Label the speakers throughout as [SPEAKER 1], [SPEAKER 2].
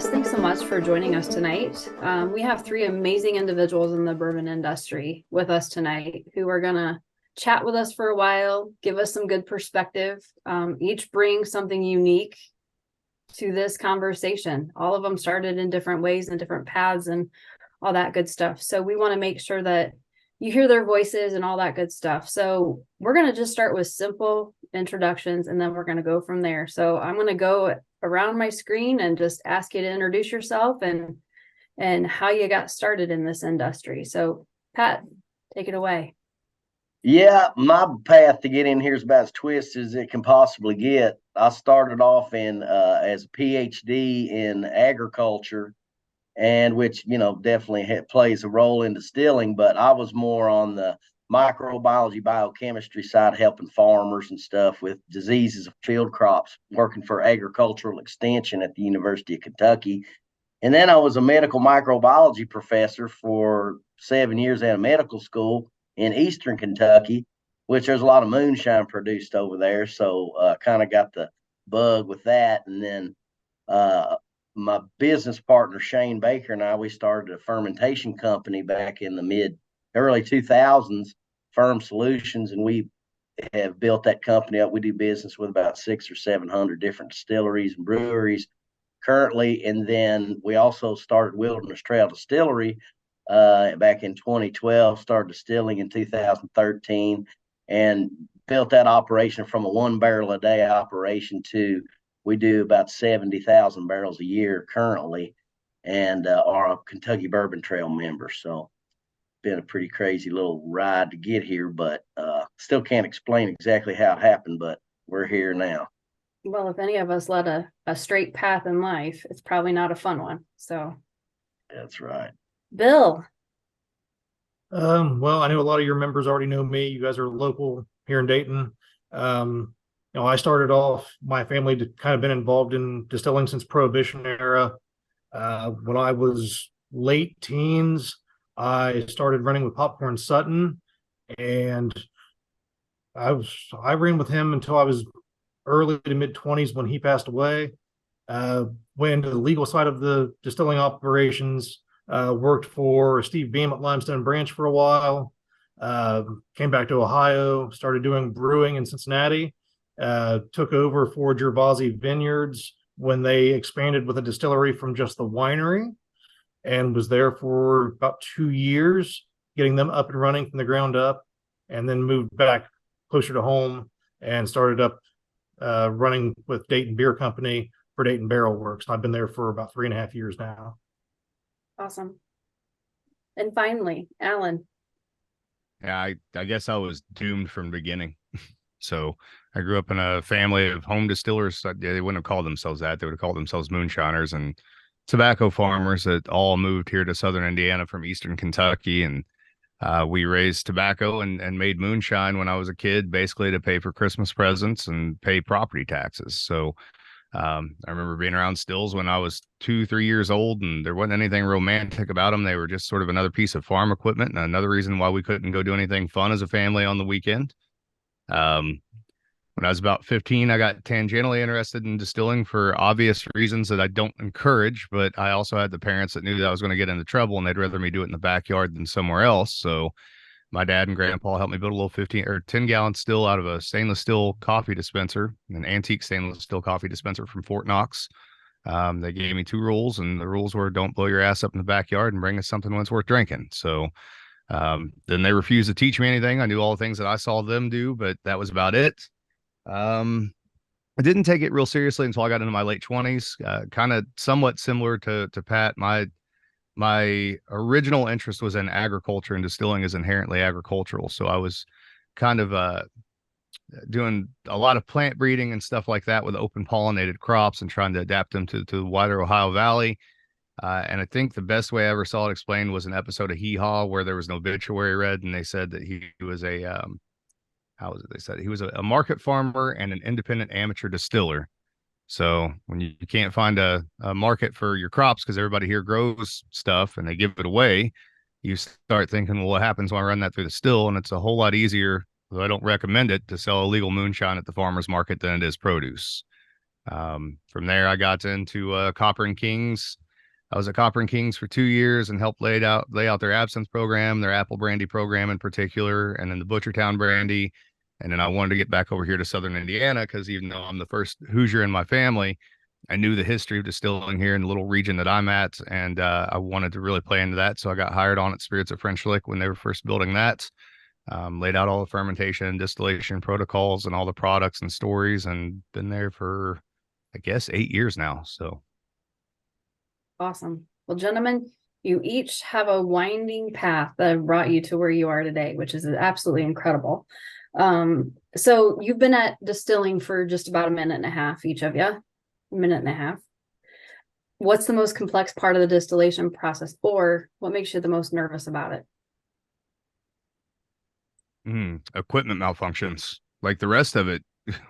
[SPEAKER 1] Yes, thanks so much for joining us tonight. We have three amazing individuals in the bourbon industry with us tonight who are going to chat with us for a while, give us some good perspective, each bring something unique to this conversation. All of them started in different ways and different paths and all that good stuff. So we want to make sure that you hear their voices and all that good stuff. So we're going to just start with simple introductions and then we're going to go from there. So I'm going to go around my screen and just ask you to introduce yourself and how you got started in this industry. So Pat, take it away.
[SPEAKER 2] Yeah, my path to get in here is about as twisted as it can possibly get. I started off in as a PhD in agriculture, and which definitely plays a role in distilling. But I was more on the microbiology, biochemistry side, helping farmers and stuff with diseases of field crops, working for agricultural extension at the University of Kentucky. And then I was a medical microbiology professor for 7 years at a medical school in Eastern Kentucky, which there's a lot of moonshine produced over there. So kind of got the bug with that. And then my business partner, Shane Baker, and we started a fermentation company back in the early 2000s, Ferm Solutions. And we have built that company up. We do business with about 600 or 700 different distilleries and breweries currently. And then we also started Wilderness Trail Distillery back in 2012, started distilling in 2013, and built that operation from a 1 barrel a day operation to we do about 70,000 barrels a year currently, and are a Kentucky Bourbon Trail member. So been a pretty crazy little ride to get here, but still can't explain exactly how it happened, but we're here now.
[SPEAKER 1] Well, if any of us led a straight path in life, it's probably not a fun one. So
[SPEAKER 2] that's right.
[SPEAKER 1] Bill.
[SPEAKER 3] Well, I know a lot of your members already know me. You guys are local here in Dayton. I started off, my family had kind of been involved in distilling since Prohibition era. When I was late teens, I started running with Popcorn Sutton, and I ran with him until I was early to mid 20s when he passed away. Went into the legal side of the distilling operations. Worked for Steve Beam at Limestone Branch for a while. Came back to Ohio, started doing brewing in Cincinnati. Took over for Gervasi Vineyards when they expanded with a distillery from just the winery, and was there for about 2 years, getting them up and running from the ground up, and then moved back closer to home and started up running with Dayton Beer Company for Dayton Barrel Works. I've been there for about 3.5 years now.
[SPEAKER 1] Awesome. And finally, Alan.
[SPEAKER 4] Yeah, I guess I was doomed from the beginning. So I grew up in a family of home distillers. They wouldn't have called themselves that. They would have called themselves moonshiners and tobacco farmers that all moved here to southern Indiana from eastern Kentucky. And we raised tobacco and made moonshine when I was a kid, basically to pay for Christmas presents and pay property taxes. So I remember being around stills when I was 2-3 years old, and there wasn't anything romantic about them. They were just sort of another piece of farm equipment, and another reason why we couldn't go do anything fun as a family on the weekend. When I was about 15, I got tangentially interested in distilling for obvious reasons that I don't encourage, but I also had the parents that knew that I was going to get into trouble, and they'd rather me do it in the backyard than somewhere else. So my dad and grandpa helped me build a little 15 or 10-gallon still out of a stainless steel coffee dispenser, an antique stainless steel coffee dispenser from Fort Knox. They gave me 2 rules, and the rules were don't blow your ass up in the backyard and bring us something when it's worth drinking. So then they refused to teach me anything. I knew all the things that I saw them do, but that was about it. I didn't take it real seriously until I got into my late 20s, kind of somewhat similar to Pat. My original interest was in agriculture, and distilling is inherently agricultural. So I was kind of doing a lot of plant breeding and stuff like that with open pollinated crops and trying to adapt them to the wider Ohio Valley. And I think the best way I ever saw it explained was an episode of Hee Haw where there was an obituary read, and they said that he was how was it? They said he was a market farmer and an independent amateur distiller. So when you can't find a market for your crops because everybody here grows stuff and they give it away, you start thinking, well, what happens when I run that through the still? And it's a whole lot easier, though I don't recommend it, to sell illegal moonshine at the farmer's market than it is produce. From there, I got into Copper and Kings. I was at Copper and Kings for 2 years and helped lay out their absinthe program, their apple brandy program in particular, and then the Butchertown brandy. And then I wanted to get back over here to Southern Indiana because even though I'm the first Hoosier in my family, I knew the history of distilling here in the little region that I'm at, and I wanted to really play into that. So I got hired on at Spirits of French Lick when they were first building that. Laid out all the fermentation and distillation protocols and all the products and stories, and been there for, I guess, 8 years now. So
[SPEAKER 1] Awesome. Well, gentlemen, you each have a winding path that brought you to where you are today, which is absolutely incredible. So you've been at distilling for just about a minute and a half, each of you, a minute and a half. What's the most complex part of the distillation process, or what makes you the most nervous about it?
[SPEAKER 4] Equipment malfunctions. Like the rest of it,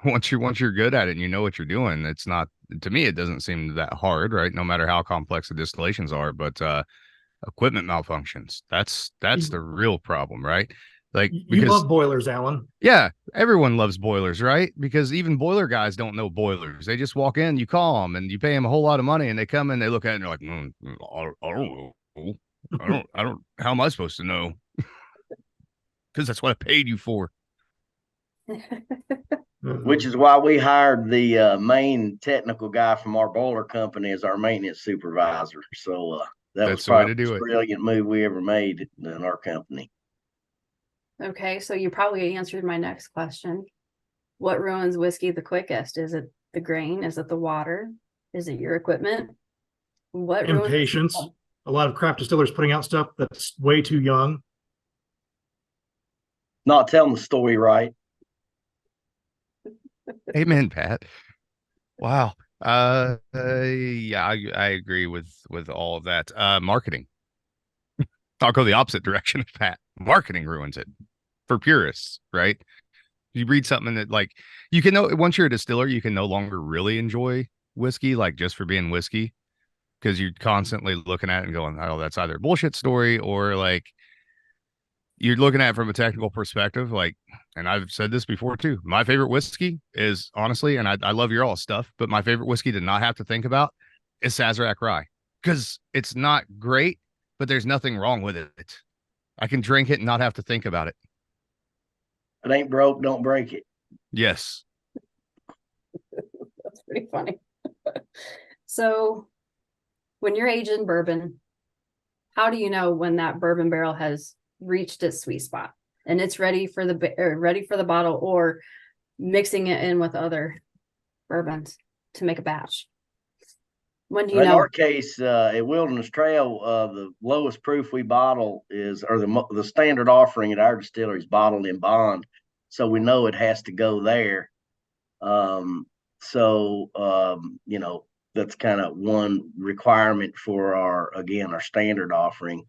[SPEAKER 4] once you're good at it and you know what you're doing, it's not, to me, it doesn't seem that hard, right? No matter how complex the distillations are, but equipment malfunctions, that's the real problem, right? Like,
[SPEAKER 3] You
[SPEAKER 4] because
[SPEAKER 3] love boilers, Alan.
[SPEAKER 4] yeah, everyone loves boilers, right? Because even boiler guys don't know boilers. They just walk in, you call them, and you pay them a whole lot of money, and they come in, they look at it, and they're like, I don't know. I don't, how am I supposed to know? Because that's what I paid you for.
[SPEAKER 2] Which is why we hired the main technical guy from our boiler company as our maintenance supervisor. So that
[SPEAKER 4] That's
[SPEAKER 2] was
[SPEAKER 4] the way
[SPEAKER 2] probably
[SPEAKER 4] to do
[SPEAKER 2] the
[SPEAKER 4] it.
[SPEAKER 2] most brilliant move we ever made in our company.
[SPEAKER 1] Okay, so you probably answered my next question. What ruins whiskey the quickest? Is it the grain? Is it the water? Is it your equipment? What ruins
[SPEAKER 3] Impatience. A lot of craft distillers putting out stuff that's way too young.
[SPEAKER 2] Not telling the story right.
[SPEAKER 4] Amen, Pat. Wow. Yeah, I agree with all of that. Marketing. I'll go the opposite direction of Pat. Marketing ruins it for purists, right? You read something that, like, you can know, once you're a distiller, you can no longer really enjoy whiskey, like, just for being whiskey, because you're constantly looking at it and going, oh, that's either a bullshit story, or like you're looking at it from a technical perspective. Like, and I've said this before too, my favorite whiskey is, honestly, and I love your all stuff, but my favorite whiskey to not have to think about is Sazerac Rye, because it's not great, but there's nothing wrong with it. I can drink it and not have to think about it.
[SPEAKER 2] If it ain't broke, don't break it.
[SPEAKER 4] Yes.
[SPEAKER 1] That's pretty funny. So when you're aging bourbon, how do you know when that bourbon barrel has reached its sweet spot and it's ready for the bottle, or mixing it in with other bourbons to make a batch? When do you
[SPEAKER 2] In
[SPEAKER 1] know?
[SPEAKER 2] our case, at Wilderness Trail, the lowest proof we bottle is, or the standard offering at our distillery is bottled in bond. So we know it has to go there. You know, that's kind of one requirement for our standard offering.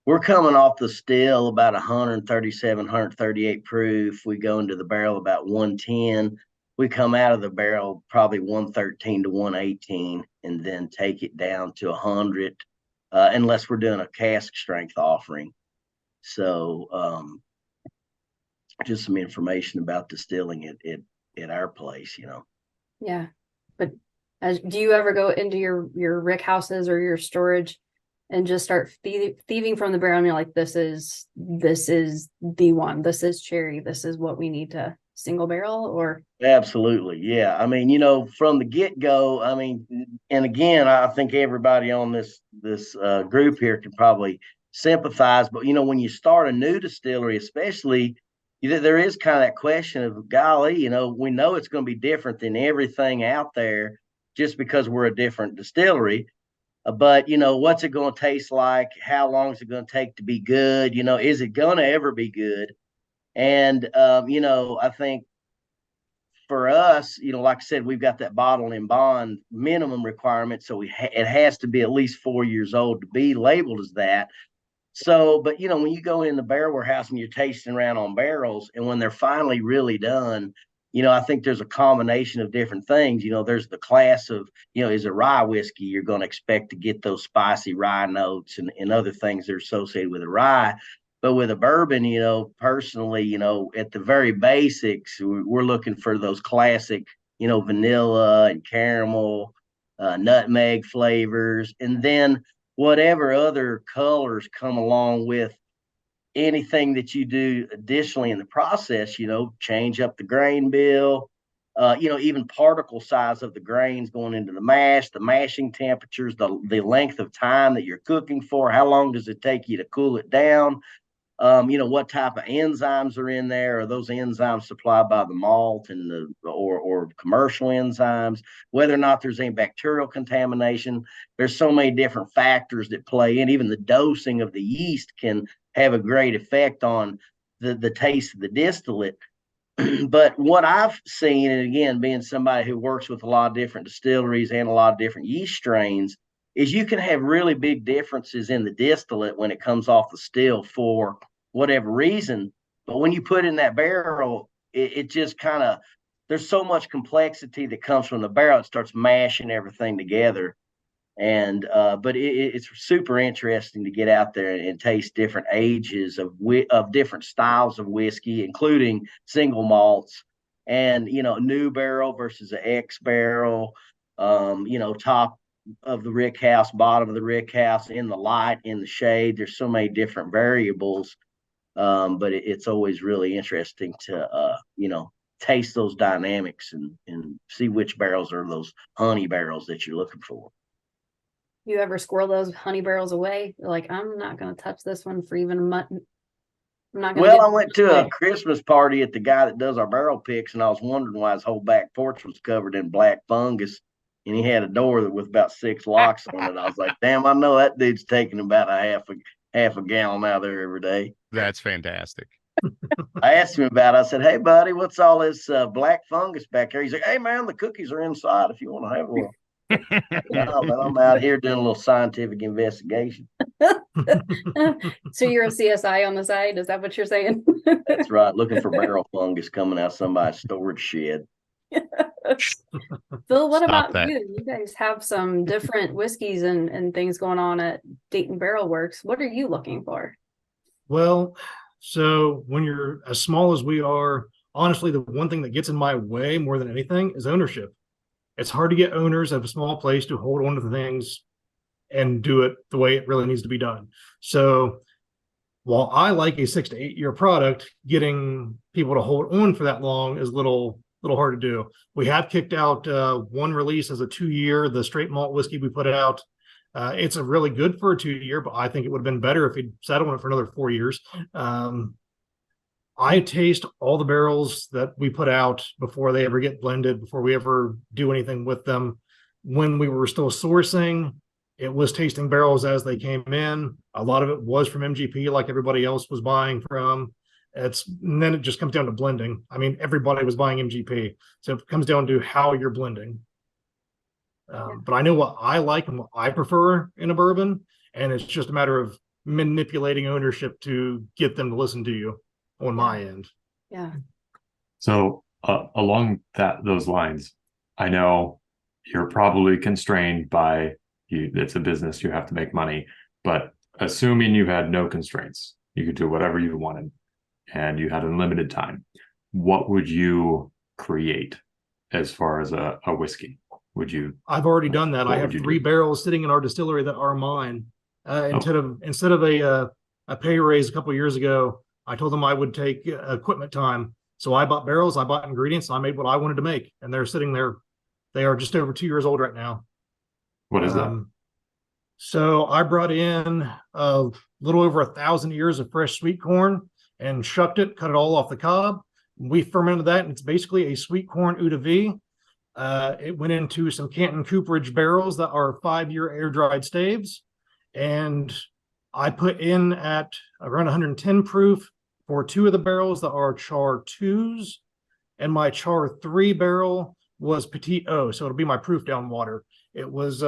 [SPEAKER 2] We're coming off the still about 137, 138 proof. We go into the barrel about 110. We come out of the barrel probably 113 to 118, and then take it down to 100, unless we're doing a cask strength offering. So just some information about distilling at our place, you know.
[SPEAKER 1] Yeah, but do you ever go into your rick houses or your storage and just start thieving from the barrel, and you're like, this is the one, this is cherry, this is what we need to single barrel? Or
[SPEAKER 2] Absolutely, yeah. I mean, you know, from the get go. I mean, and again, I think everybody on this group here can probably sympathize. But you know, when you start a new distillery, especially, there is kind of that question of, golly, you know, we know it's going to be different than everything out there, just because we're a different distillery. But you know, what's it going to taste like? How long is it going to take to be good? You know, is it going to ever be good? And you know, I think for us, you know, like I said, we've got that bottle in bond minimum requirement, so it has to be at least 4 years old to be labeled as that. So, but you know, when you go in the barrel warehouse and you're tasting around on barrels, and when they're finally really done, you know, I think there's a combination of different things. You know, there's the class of, you know, is a rye whiskey, you're going to expect to get those spicy rye notes and other things that are associated with a rye. But with a bourbon, you know, personally, you know, at the very basics, we're looking for those classic vanilla and caramel, nutmeg flavors, and then whatever other colors come along with anything that you do additionally in the process, change up the grain bill, even particle size of the grains going into the mash, the mashing temperatures, the length of time that you're cooking for, how long does it take you to cool it down, what type of enzymes are in there. Are those enzymes supplied by the malt and or commercial enzymes? Whether or not there's any bacterial contamination. There's so many different factors that play in. Even the dosing of the yeast can have a great effect on the taste of the distillate. But what I've seen, and again, being somebody who works with a lot of different distilleries and a lot of different yeast strains, is you can have really big differences in the distillate when it comes off the still for whatever reason. But when you put in that barrel, it just kind of, there's so much complexity that comes from the barrel, it starts mashing everything together. And but it's super interesting to get out there and taste different ages of different styles of whiskey, including single malts, and new barrel versus an X barrel, top of the rick house, bottom of the rick house, in the light, in the shade. There's so many different variables, but it's always really interesting to taste those dynamics and see which barrels are those honey barrels that you're looking for.
[SPEAKER 1] You ever squirrel those honey barrels away? You're like, I'm not going to touch this one for even a month. I'm not going to.
[SPEAKER 2] Well, I went to a Christmas party at the guy that does our barrel picks, and I was wondering why his whole back porch was covered in black fungus, and he had a door that with about 6 locks on it. I was like, damn, I know that dude's taking about a half a gallon out there every day.
[SPEAKER 4] That's fantastic.
[SPEAKER 2] I asked him about it. I said, hey, buddy, what's all this black fungus back there? He's like, hey, man, the cookies are inside if you want to have one. No, but I'm out here doing a little scientific investigation.
[SPEAKER 1] So you're a CSI on the side? Is that what you're saying?
[SPEAKER 2] That's right. Looking for barrel fungus coming out of somebody's storage shed.
[SPEAKER 1] Phil, what
[SPEAKER 4] Stop
[SPEAKER 1] about
[SPEAKER 4] that.
[SPEAKER 1] you? You guys have some different whiskeys and things going on at Dayton Barrel Works. What are you looking for?
[SPEAKER 3] Well, so when you're as small as we are, honestly, the one thing that gets in my way more than anything is ownership. It's hard to get owners of a small place to hold on to the things and do it the way it really needs to be done. So while I like a 6 to 8 year product, getting people to hold on for that long is a little hard to do. We have kicked out one release as a 2-year, the straight malt whiskey we put out. It's a really good for a 2-year, but I think it would have been better if he'd sat on it for another 4 years. I taste all the barrels that we put out before they ever get blended, before we ever do anything with them. When we were still sourcing, it was tasting barrels as they came in. A lot of it was from MGP, like everybody else was buying from. And then it just comes down to blending. I mean, everybody was buying MGP. So it comes down to how you're blending. But I know what I like and what I prefer in a bourbon. And it's just a matter of manipulating ownership to get them to listen to you on my end.
[SPEAKER 1] Yeah.
[SPEAKER 5] So along those lines, I know you're probably constrained by it's a business, you have to make money, but assuming you had no constraints, you could do whatever you wanted and you had unlimited time, what would you create as far as a whiskey?
[SPEAKER 3] I've already done that. I have 3 barrels sitting in our distillery that are mine. Instead of a pay raise a couple of years ago, I told them I would take equipment time. So I bought barrels, I bought ingredients, and I made what I wanted to make. And they're sitting there. They are just over 2 years old right now.
[SPEAKER 5] What is that?
[SPEAKER 3] So I brought in a little over 1,000 ears of fresh sweet corn and shucked it, cut it all off the cob. We fermented that, and it's basically a sweet corn eau de vie. It went into some Canton Cooperage barrels that are 5-year air-dried staves. And I put in at around 110 proof for 2 of the barrels that are char 2s. And my char 3 barrel was Petite Eau. So it'll be my proof down water. It was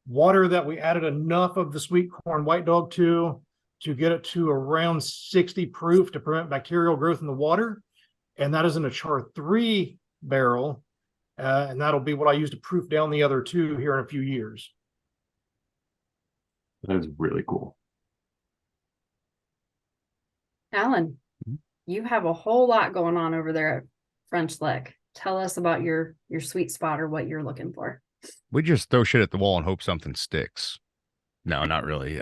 [SPEAKER 3] water that we added enough of the sweet corn white dog to get it to around 60 proof to prevent bacterial growth in the water. And that is in a char 3 barrel. And that'll be what I use to proof down the other 2 here in a few years.
[SPEAKER 5] That is really cool.
[SPEAKER 1] Alan, you have a whole lot going on over there at French Lick. tell us about your sweet spot or what you're looking for.
[SPEAKER 4] We just throw shit at the wall and hope something sticks. No, not really.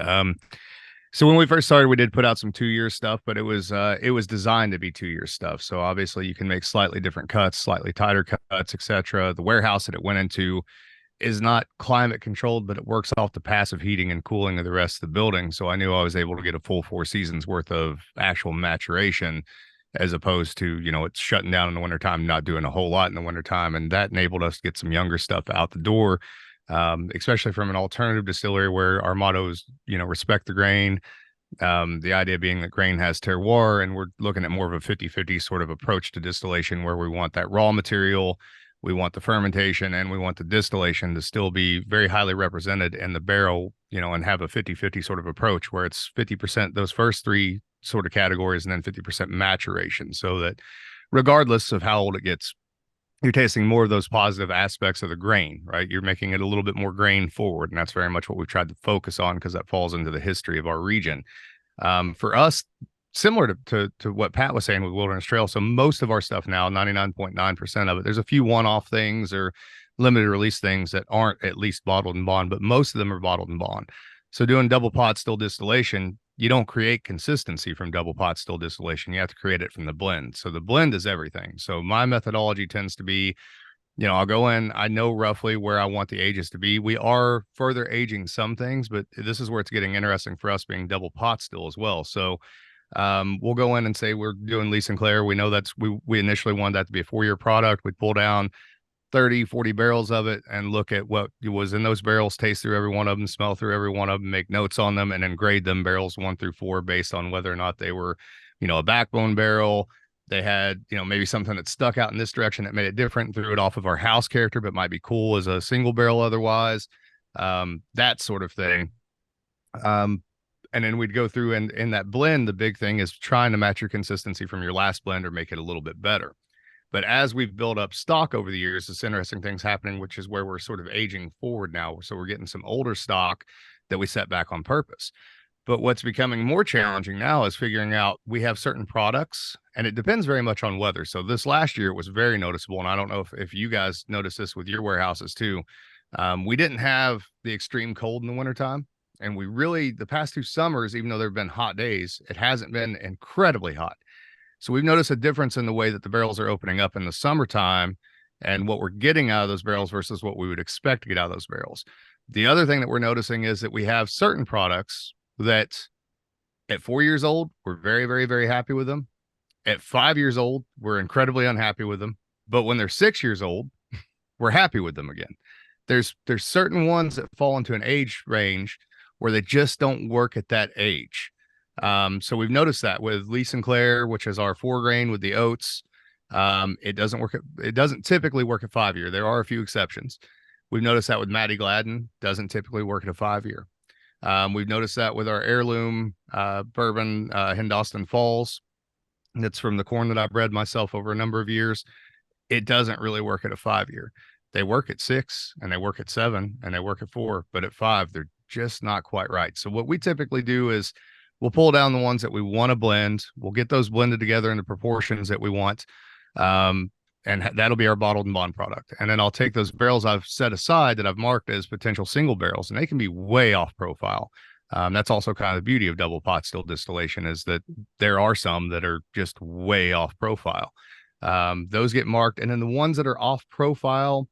[SPEAKER 4] So when we first started, we did put out some 2-year stuff, but it was designed to be 2-year stuff. So obviously you can make slightly different cuts, slightly tighter cuts, etc. The warehouse that it went into is not climate controlled, but it works off the passive heating and cooling of the rest of the building. So I knew I was able to get a full 4 seasons worth of actual maturation, as opposed to, it's shutting down in the wintertime, not doing a whole lot in the wintertime. And that enabled us to get some younger stuff out the door, especially from an alternative distillery where our motto is, respect the grain. The idea being that grain has terroir, and we're looking at more of a 50-50 sort of approach to distillation, where we want that raw material, we want the fermentation, and we want the distillation to still be very highly represented in the barrel, and have a 50-50 sort of approach where it's 50% those first 3 sort of categories and then 50% maturation, so that regardless of how old it gets, you're tasting more of those positive aspects of the grain, right? You're making it a little bit more grain forward. And that's very much what we've tried to focus on, because that falls into the history of our region. For us, similar to what Pat was saying with Wilderness Trail. So most of our stuff now, 99.9% of it, there's a few one-off things or limited release things that aren't at least bottled and bond, but most of them are bottled and bond. So doing double pot still distillation, you don't create consistency from double pot still distillation. You have to create it from the blend. So the blend is everything. So my methodology tends to be, I'll go in, I know roughly where I want the ages to be. We are further aging some things, but this is where it's getting interesting for us being double pot still as well. So we'll go in and say we're doing Lee Sinclair. We know we initially wanted that to be a 4-year product. We pull down 30, 40 barrels of it and look at what was in those barrels, taste through every one of them, smell through every one of them, make notes on them, and then grade them barrels 1 through 4 based on whether or not they were, a backbone barrel. They had, maybe something that stuck out in this direction that made it different, and threw it off of our house character, but might be cool as a single barrel otherwise, that sort of thing. And then we'd go through, and in that blend, the big thing is trying to match your consistency from your last blend or make it a little bit better. But as we've built up stock over the years, this interesting thing's happening, which is where we're sort of aging forward now. So we're getting some older stock that we set back on purpose. But what's becoming more challenging now is figuring out, we have certain products, and it depends very much on weather. So this last year, it was very noticeable. And I don't know if you guys noticed this with your warehouses too. We didn't have the extreme cold in the wintertime. And we really, the past 2 summers, even though there have been hot days, it hasn't been incredibly hot. So we've noticed a difference in the way that the barrels are opening up in the summertime and what we're getting out of those barrels versus what we would expect to get out of those barrels. The other thing that we're noticing is that we have certain products that at 4 years old, we're very, very, very happy with them. At 5 years old, we're incredibly unhappy with them. But when they're 6 years old, we're happy with them again. There's certain ones that fall into an age range where they just don't work at that age. So we've noticed that with Lee Sinclair, which is our 4 grain with the oats. It doesn't typically work at 5 year. There are a few exceptions. We've noticed that with Matty Gladden, doesn't typically work at a 5 year. We've noticed that with our heirloom bourbon, Hindostan Falls. That's from the corn that I bred myself over a number of years. It doesn't really work at a 5 year. They work at 6, and they work at 7, and they work at 4, but at 5, they're just not quite right. So what we typically do is we'll pull down the ones that we want to blend. We'll get those blended together in the proportions that we want. And that'll be our bottled and bond product. And then I'll take those barrels I've set aside that I've marked as potential single barrels, and they can be way off profile. That's also kind of the beauty of double pot still distillation, is that there are some that are just way off profile. Those get marked. And then the ones that are off profile,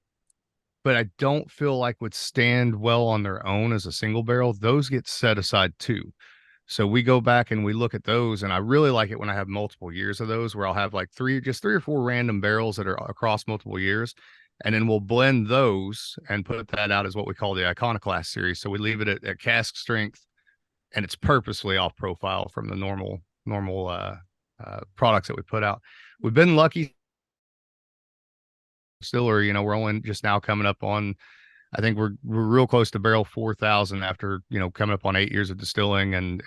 [SPEAKER 4] but I don't feel like would stand well on their own as a single barrel, those get set aside too. So we go back and we look at those, and I really like it when I have multiple years of those, where I'll have like 3 or 4 random barrels that are across multiple years. And then we'll blend those and put that out as what we call the Iconoclast series. So we leave it at cask strength, and it's purposely off profile from the normal products that we put out. We've been lucky. Distillery, we're only just now coming up on, I think we're real close to barrel 4,000 after, coming up on 8 years of distilling, and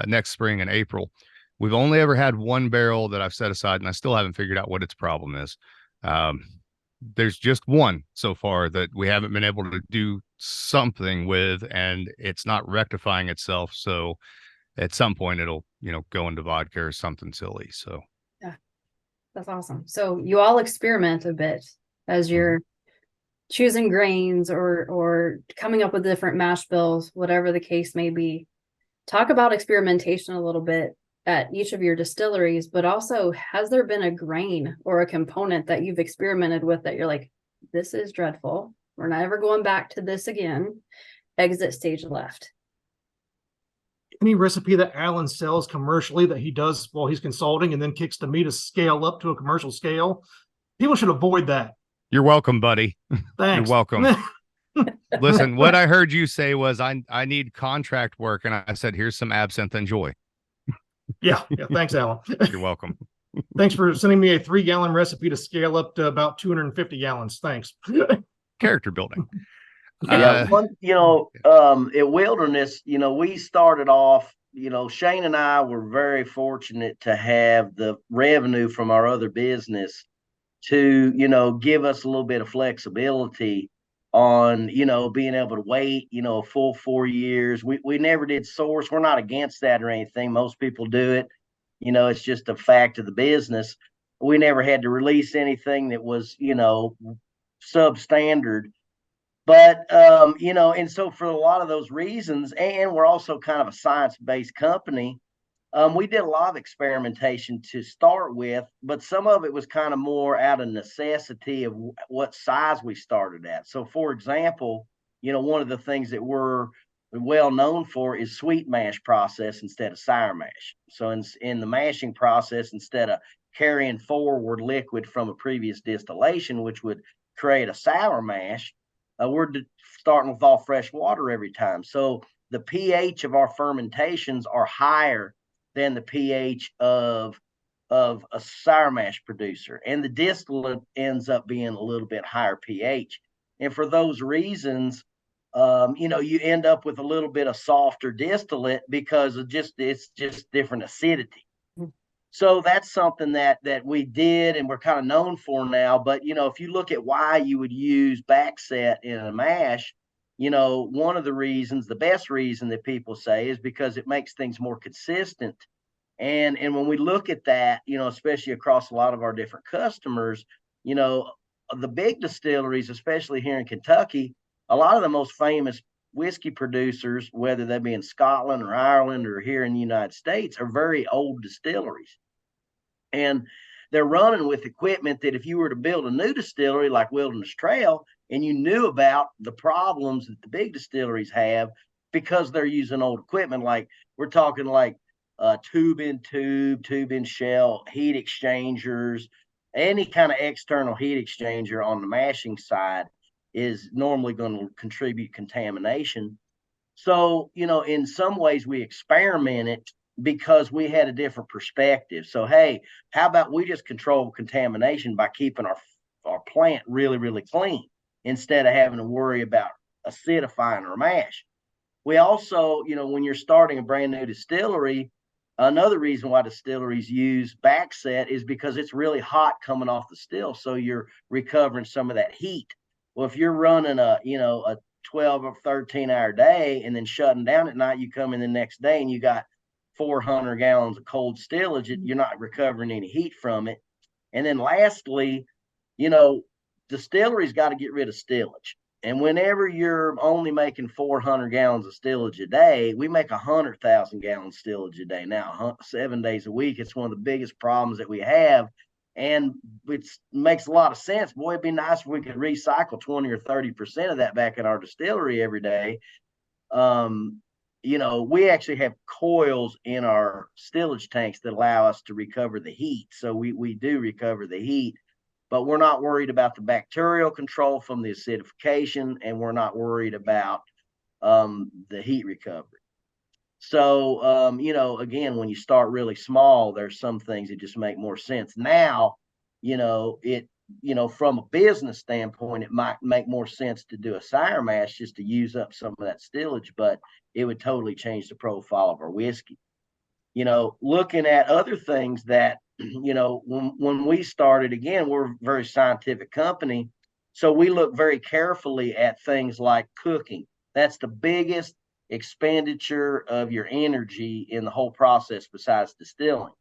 [SPEAKER 4] next spring in April. We've only ever had 1 barrel that I've set aside, and I still haven't figured out what its problem is. There's just 1 so far that we haven't been able to do something with, and it's not rectifying itself. So at some point it'll, go into vodka or something silly. So
[SPEAKER 1] yeah. That's awesome. So you all experiment a bit as you're choosing grains or coming up with different mash bills, whatever the case may be. Talk about experimentation a little bit at each of your distilleries, but also has there been a grain or a component that you've experimented with that you're like, this is dreadful. We're not ever going back to this again. Exit stage left.
[SPEAKER 3] Any recipe that Alan sells commercially that he does while he's consulting and then kicks to me to scale up to a commercial scale, people should avoid that.
[SPEAKER 4] You're welcome, buddy.
[SPEAKER 3] Thanks.
[SPEAKER 4] You're welcome. Listen, what I heard you say was I need contract work, and I said, here's some absinthe, enjoy.
[SPEAKER 3] Yeah. Thanks, Alan.
[SPEAKER 4] You're welcome.
[SPEAKER 3] Thanks for sending me a 3-gallon recipe to scale up to about 250 gallons. Thanks.
[SPEAKER 4] Character building.
[SPEAKER 2] Yeah, at Wilderness, we started off, Shane and I were very fortunate to have the revenue from our other business to, give us a little bit of flexibility on, being able to wait, a full 4 years. We never did source. We're not against that or anything. Most people do it. It's just a fact of the business. We never had to release anything that was, substandard. But, and so for a lot of those reasons, and we're also kind of a science-based company, we did a lot of experimentation to start with, but some of it was kind of more out of necessity of what size we started at. So, for example, one of the things that we're well known for is sweet mash process instead of sour mash. So in the mashing process, instead of carrying forward liquid from a previous distillation, which would create a sour mash, we're starting with all fresh water every time. So the pH of our fermentations are higher than the pH of a sour mash producer. And the distillate ends up being a little bit higher pH. And for those reasons, you end up with a little bit of softer distillate because of it's just different acidity. So that's something that we did and we're kind of known for now. But, if you look at why you would use backset in a mash, one of the reasons, the best reason that people say is because it makes things more consistent. And when we look at that, especially across a lot of our different customers, the big distilleries, especially here in Kentucky, a lot of the most famous whiskey producers, whether they be in Scotland or Ireland or here in the United States, are very old distilleries. And they're running with equipment that if you were to build a new distillery like Wilderness Trail and you knew about the problems that the big distilleries have because they're using old equipment, like we're talking like tube in shell, heat exchangers, any kind of external heat exchanger on the mashing side is normally going to contribute contamination. So, in some ways we experimented because we had a different perspective. So, hey, how about we just control contamination by keeping our plant really, really clean instead of having to worry about acidifying our mash. We also, when you're starting a brand new distillery, another reason why distilleries use backset is because it's really hot coming off the still. So you're recovering some of that heat. Well, if you're running a 12 or 13 hour day and then shutting down at night, you come in the next day and you got 400 gallons of cold stillage, you're not recovering any heat from it. And then lastly, distilleries got to get rid of stillage. And whenever you're only making 400 gallons of stillage a day, we make 100,000 gallons stillage a day now, 7 days a week. It's one of the biggest problems that we have. And it makes a lot of sense. Boy, it'd be nice if we could recycle 20 or 30% of that back in our distillery every day. We actually have coils in our stillage tanks that allow us to recover the heat. So we do recover the heat, but we're not worried about the bacterial control from the acidification, and we're not worried about the heat recovery. So, again, when you start really small, there's some things that just make more sense. Now, from a business standpoint, it might make more sense to do a sour mash just to use up some of that stillage, but it would totally change the profile of our whiskey. Looking at other things that, when we started, again, we're a very scientific company. So we look very carefully at things like cooking. That's the biggest expenditure of your energy in the whole process besides distilling.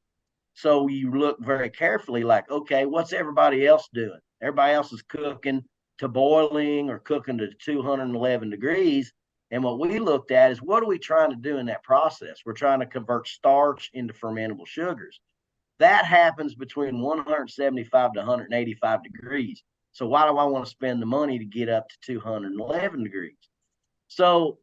[SPEAKER 2] So you look very carefully like, okay, what's everybody else doing? Everybody else is cooking to boiling or cooking to 211 degrees. And what we looked at is, what are we trying to do in that process? We're trying to convert starch into fermentable sugars. That happens between 175 to 185 degrees. So why do I want to spend the money to get up to 211 degrees? So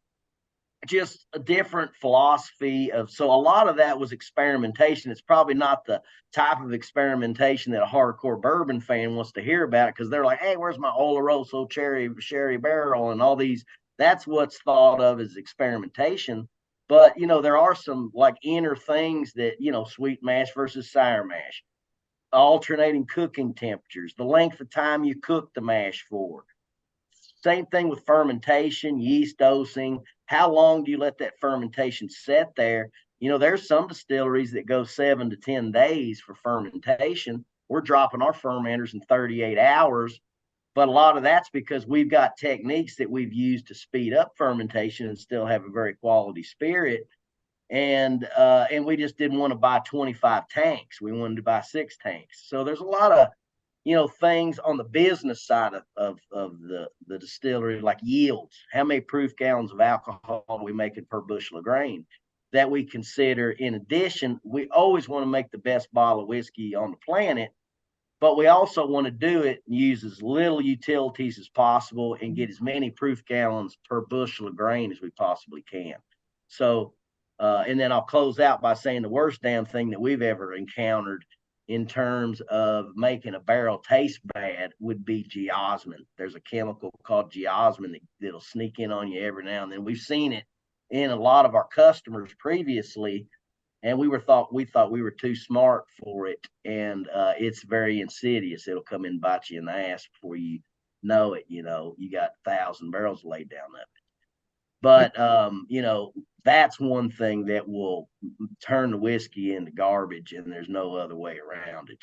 [SPEAKER 2] just a different philosophy of, so a lot of that was experimentation. It's probably not the type of experimentation that a hardcore bourbon fan wants to hear about, because they're like, hey, where's my Oloroso sherry barrel and all these. That's what's thought of as experimentation. But there are some like inner things that, sweet mash versus sour mash, alternating cooking temperatures, the length of time you cook the mash for. Same thing with fermentation, yeast dosing. How long do you let that fermentation set there? There's some distilleries that go 7 to 10 days for fermentation. We're dropping our fermenters in 38 hours. But a lot of that's because we've got techniques that we've used to speed up fermentation and still have a very quality spirit. And we just didn't want to buy 25 tanks. We wanted to buy 6 tanks. So there's a lot of things on the business side of the distillery, like yields. How many proof gallons of alcohol are we making per bushel of grain, that we consider. In addition, we always want to make the best bottle of whiskey on the planet, but we also want to do it and use as little utilities as possible and get as many proof gallons per bushel of grain as we possibly can. So, and then I'll close out by saying the worst damn thing that we've ever encountered in terms of making a barrel taste bad would be geosmin. There's a chemical called geosmin that'll sneak in on you every now and then. We've seen it in a lot of our customers previously, and we thought we were too smart for it. And it's very insidious. It'll come in and bite you in the ass before you know it. You got 1,000 barrels laid down of it. But that's one thing that will turn the whiskey into garbage, and there's no other way around it.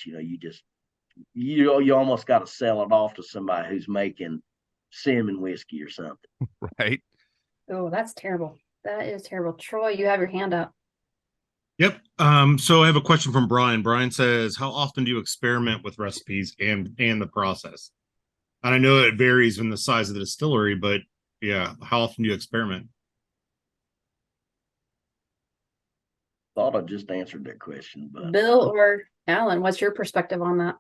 [SPEAKER 2] You almost got to sell it off to somebody who's making cinnamon whiskey or something.
[SPEAKER 4] Right.
[SPEAKER 1] Oh, that's terrible. That is terrible. Troy, you have your hand up.
[SPEAKER 6] Yep. So I have a question from Brian. Brian says, how often do you experiment with recipes and the process? And I know it varies in the size of the distillery, but yeah, how often do you experiment?
[SPEAKER 2] Thought I just answered that question, but
[SPEAKER 1] Bill or Alan, what's your perspective on that?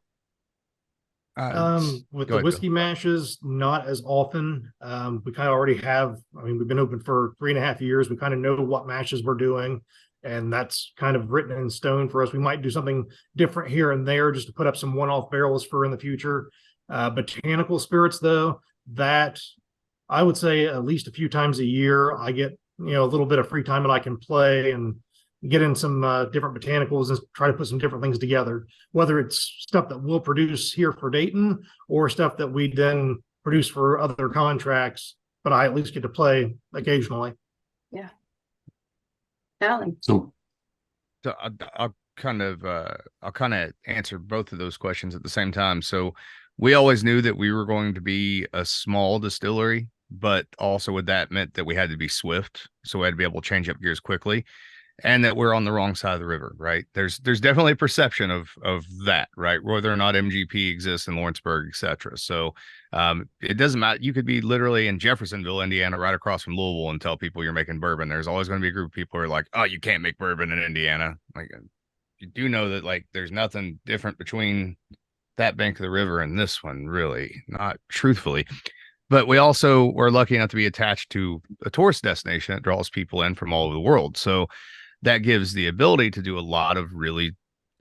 [SPEAKER 3] With
[SPEAKER 4] Go
[SPEAKER 3] the
[SPEAKER 4] ahead,
[SPEAKER 3] whiskey
[SPEAKER 4] Bill.
[SPEAKER 3] mashes, not as often. We kind of already have, we've been open for 3.5 years. We kind of know what mashes we're doing, and that's kind of written in stone for us. We might do something different here and there just to put up some one-off barrels for in the future. Botanical spirits, though, that I would say at least a few times a year, I get, a little bit of free time and I can play and get in some different botanicals and try to put some different things together, whether it's stuff that we'll produce here for Dayton or stuff that we then produce for other contracts, but I at least get to play occasionally.
[SPEAKER 1] Yeah. Alan.
[SPEAKER 5] So
[SPEAKER 4] I'll kind of answer both of those questions at the same time. So we always knew that we were going to be a small distillery, but also with that meant that we had to be swift. So we had to be able to change up gears quickly, and that we're on the wrong side of the river, right? There's definitely a perception of that, right? Whether or not MGP exists in Lawrenceburg, et cetera. So it doesn't matter. You could be literally in Jeffersonville, Indiana, right across from Louisville, and tell people you're making bourbon. There's always going to be a group of people who are like, oh, you can't make bourbon in Indiana. Like, you do know that, like, there's nothing different between that bank of the river and this one, really, not truthfully. But we also were lucky enough to be attached to a tourist destination that draws people in from all over the world. So that gives the ability to do a lot of really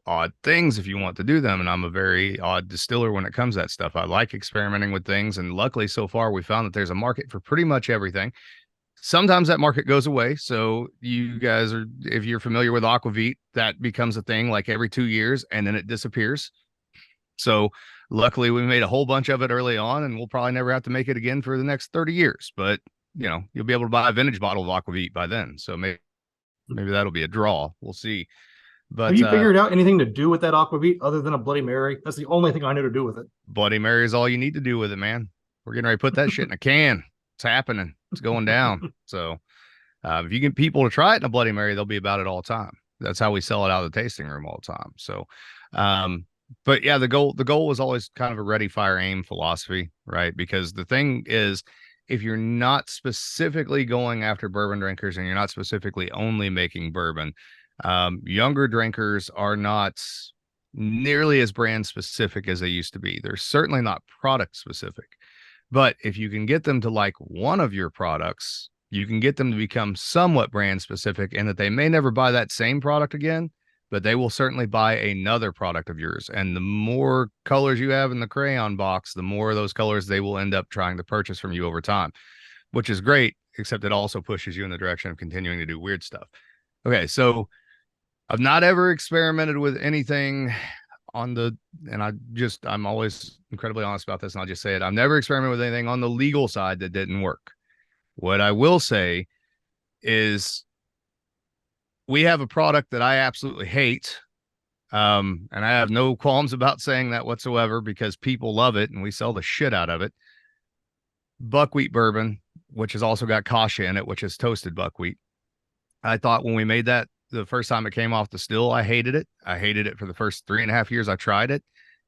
[SPEAKER 4] odd things if you want to do them. And I'm a very odd distiller when it comes to that stuff. I like experimenting with things. And luckily, so far, we found that there's a market for pretty much everything. Sometimes that market goes away. So you guys are, if you're familiar with aquavit, that becomes a thing like every 2 years, and then it disappears. So luckily, we made a whole bunch of it early on, and we'll probably never have to make it again for the next 30 years. But, you'll be able to buy a vintage bottle of aquavit by then. So maybe that'll be a draw. We'll see. But
[SPEAKER 3] have you figured out anything to do with that aquavit other than a Bloody Mary? That's the only thing I know to do with it.
[SPEAKER 4] Bloody Mary is all you need to do with it, man. We're getting ready to put that shit in a can. It's happening. It's going down. So if you get people to try it in a Bloody Mary, they'll be about it all the time. That's how we sell it out of the tasting room all the time. So, but yeah, the goal was always kind of a ready, fire, aim philosophy, right? Because the thing is, if you're not specifically going after bourbon drinkers and you're not specifically only making bourbon, younger drinkers are not nearly as brand specific as they used to be. They're certainly not product specific. But if you can get them to like one of your products, you can get them to become somewhat brand specific in that they may never buy that same product again, but they will certainly buy another product of yours. And the more colors you have in the crayon box, the more of those colors they will end up trying to purchase from you over time, which is great, except it also pushes you in the direction of continuing to do weird stuff. Okay, so I've not ever experimented with anything on the, and I'm always incredibly honest about this, and I'll just say it. I've never experimented with anything on the legal side that didn't work. What I will say is we have a product that I absolutely hate. And I have no qualms about saying that whatsoever because people love it and we sell the shit out of it. Buckwheat bourbon, which has also got kasha in it, which is toasted buckwheat. I thought when we made that the first time it came off the still, I hated it. I hated it for the first 3.5 years I tried it.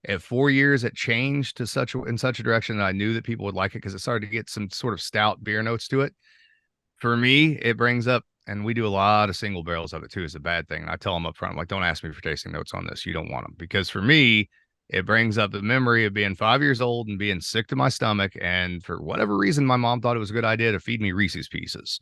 [SPEAKER 4] At 4 years, it changed to in such a direction that I knew that people would like it because it started to get some sort of stout beer notes to it. For me, it brings up, and we do a lot of single barrels of it too, is a bad thing. And I tell them up front, I'm like, don't ask me for tasting notes on this. You don't want them. Because for me, it brings up the memory of being 5 years old and being sick to my stomach. And for whatever reason, my mom thought it was a good idea to feed me Reese's Pieces.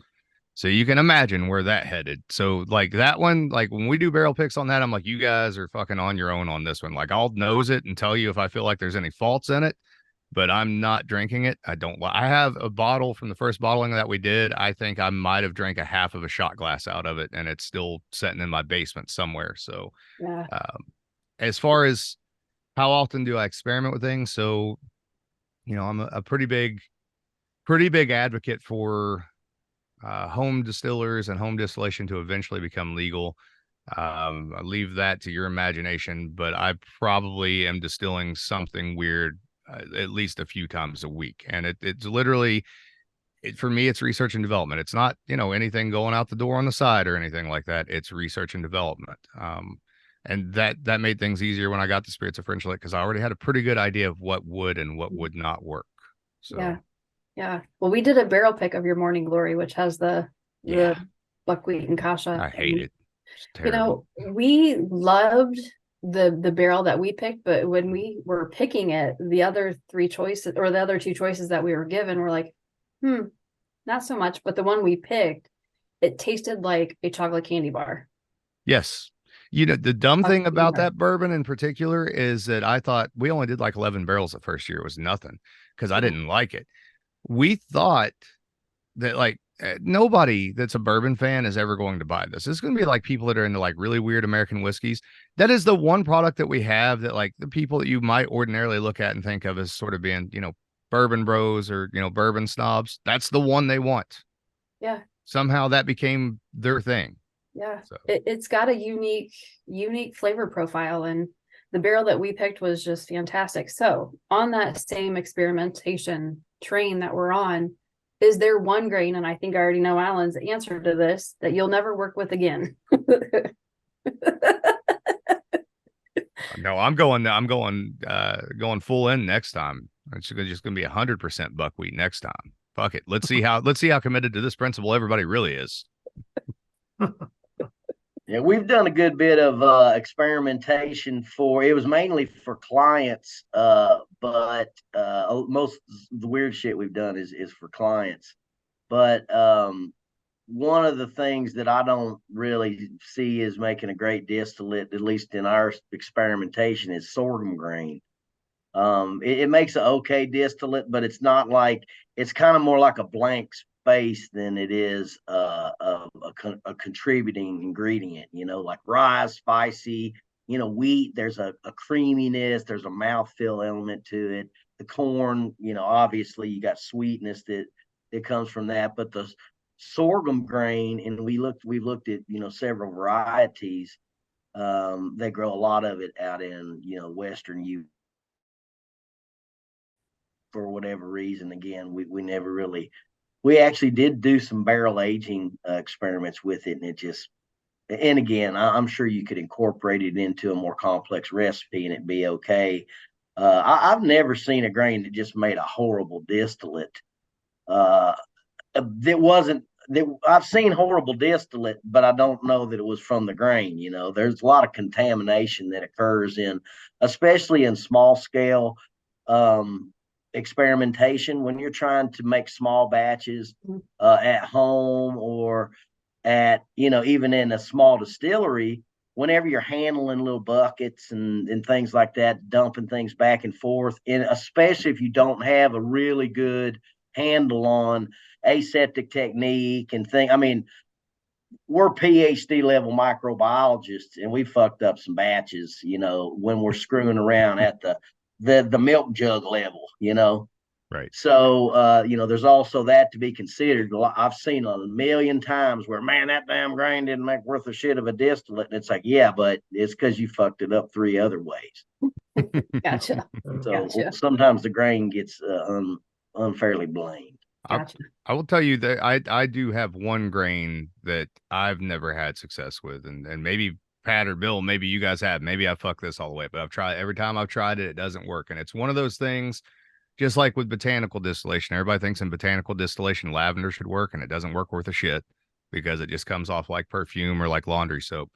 [SPEAKER 4] So you can imagine where that headed. So like that one, like when we do barrel picks on that, I'm like, you guys are fucking on your own on this one. Like I'll nose it and tell you if I feel like there's any faults in it, but I'm not drinking it. I have a bottle from the first bottling that we did. I think I might have drank a half of a shot glass out of it and it's still sitting in my basement somewhere. So
[SPEAKER 1] Yeah.
[SPEAKER 4] as far as how often do I experiment with things? So, I'm a pretty big advocate for home distillers and home distillation to eventually become legal. I leave that to your imagination, but I probably am distilling something weird at least a few times a week. And it's literally, for me, it's research and development. It's not, anything going out the door on the side or anything like that. It's research and development. And that made things easier when I got the Spirits of French Lick because I already had a pretty good idea of what would and what would not work. So
[SPEAKER 1] Yeah. Yeah. Well, we did a barrel pick of your Morning Glory, which has the buckwheat and kasha.
[SPEAKER 4] I hate it. It's terrible.
[SPEAKER 1] We loved the barrel that we picked, but when we were picking it, the other two choices that we were given were like, not so much. But the one we picked, it tasted like a chocolate candy bar.
[SPEAKER 4] Yes. The dumb thing about that bourbon in particular is that I thought we only did like 11 barrels the first year. It was nothing because I didn't like it. We thought that like nobody that's a bourbon fan is ever going to buy this. It's going to be like people that are into like really weird American whiskeys. That is the one product that we have that like the people that you might ordinarily look at and think of as sort of being, bourbon bros or, bourbon snobs. That's the one they want.
[SPEAKER 1] Yeah.
[SPEAKER 4] Somehow that became their thing.
[SPEAKER 1] Yeah.
[SPEAKER 4] So.
[SPEAKER 1] It's got a unique flavor profile, and the barrel that we picked was just fantastic. So on that same experimentation train that we're on, is there one grain, and I think I already know Alan's answer to this, that you'll never work with again?
[SPEAKER 4] No, I'm going full in next time. It's just going to be 100% buckwheat next time. Fuck it. Let's see how committed to this principle everybody really is.
[SPEAKER 2] Yeah, we've done a good bit of experimentation it was mainly for clients, but most of the weird shit we've done is for clients. But one of the things that I don't really see is making a great distillate, at least in our experimentation, is sorghum grain. It makes an okay distillate, but it's not like, it's kind of more like a blank space than it is a contributing ingredient, like rye, spicy, wheat, there's a creaminess, there's a mouthfeel element to it. The corn, obviously you got sweetness that comes from that, but the sorghum grain, and we've looked at, several varieties. They grow a lot of it out in, Western Utah. For whatever reason, again, we never really, we actually did do some barrel aging experiments with it, and and again, I'm sure you could incorporate it into a more complex recipe and it'd be okay. I've never seen a grain that just made a horrible distillate. That wasn't that I've seen horrible distillate, but I don't know that it was from the grain. There's a lot of contamination that occurs especially in small scale experimentation when you're trying to make small batches at home or at even in a small distillery. Whenever you're handling little buckets and things like that, dumping things back and forth, and especially if you don't have a really good handle on aseptic technique and thing. I mean, we're PhD level microbiologists, and we fucked up some batches, when we're screwing around at the milk jug level.
[SPEAKER 4] Right.
[SPEAKER 2] So, there's also that to be considered. I've seen a million times where, man, that damn grain didn't make worth a shit of a distillate. And it's like, yeah, but it's because you fucked it up 3 other ways.
[SPEAKER 1] Gotcha.
[SPEAKER 2] So
[SPEAKER 1] Gotcha.
[SPEAKER 2] sometimes the grain gets unfairly blamed.
[SPEAKER 1] Gotcha.
[SPEAKER 4] I will tell you that I do have one grain that I've never had success with, and maybe Pat or Bill, maybe you guys have. Maybe I fucked this all the way, but every time I've tried it, it doesn't work. And it's one of those things, just like with botanical distillation. Everybody thinks in botanical distillation lavender should work, and it doesn't work worth a shit because it just comes off like perfume or like laundry soap.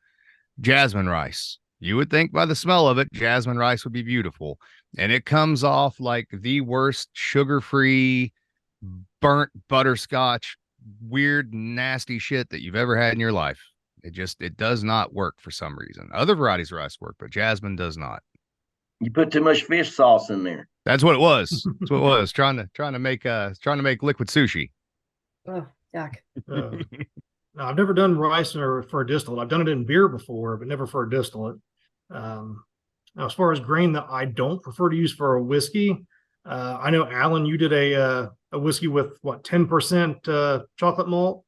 [SPEAKER 4] Jasmine rice. You would think by the smell of it, jasmine rice would be beautiful. And it comes off like the worst sugar-free, burnt butterscotch, weird, nasty shit that you've ever had in your life. It does not work for some reason. Other varieties of rice work, but jasmine does not.
[SPEAKER 2] You put too much fish sauce in there.
[SPEAKER 4] That's what it was. That's what it was. Trying to make liquid sushi.
[SPEAKER 1] Oh, yuck.
[SPEAKER 3] No, I've never done rice for a distillate. I've done it in beer before, but never for a distillate. Now, as far as grain that I don't prefer to use for a whiskey, I know, Alan, you did a whiskey with what, 10% chocolate malt?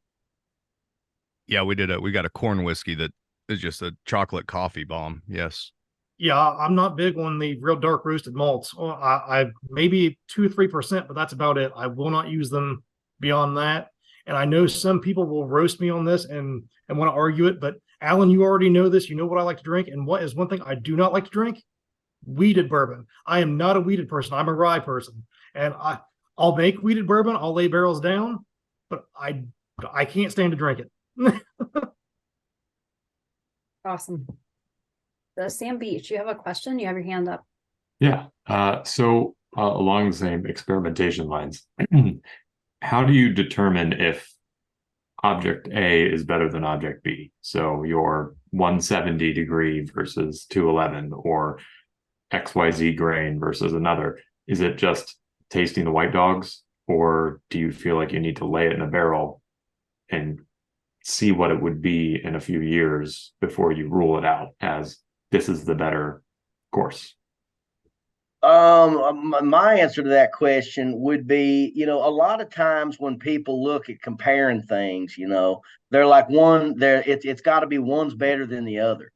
[SPEAKER 4] Yeah, we got a corn whiskey that is just a chocolate coffee bomb. Yes.
[SPEAKER 3] Yeah, I'm not big on the real dark roasted malts. Well, I maybe 2-3%, but that's about it. I will not use them beyond that. And I know some people will roast me on this and want to argue it, but Alan, you already know this. You know what I like to drink, and what is one thing I do not like to drink? Weeded bourbon. I am not a weeded person. I'm a rye person, and I'll make weeded bourbon. I'll lay barrels down, but I can't stand to drink it.
[SPEAKER 1] Awesome. Sam Beach, you have a question? You have your hand up.
[SPEAKER 5] Yeah. So along the same experimentation lines, how do you determine if object A is better than object B? So your 170 degree versus 211, or XYZ grain versus another. Is it just tasting the white dogs, or do you feel like you need to lay it in a barrel and see what it would be in a few years before you rule it out as this is the better course?
[SPEAKER 2] My answer to that question would be, a lot of times when people look at comparing things, they're like it's got to be one's better than the other.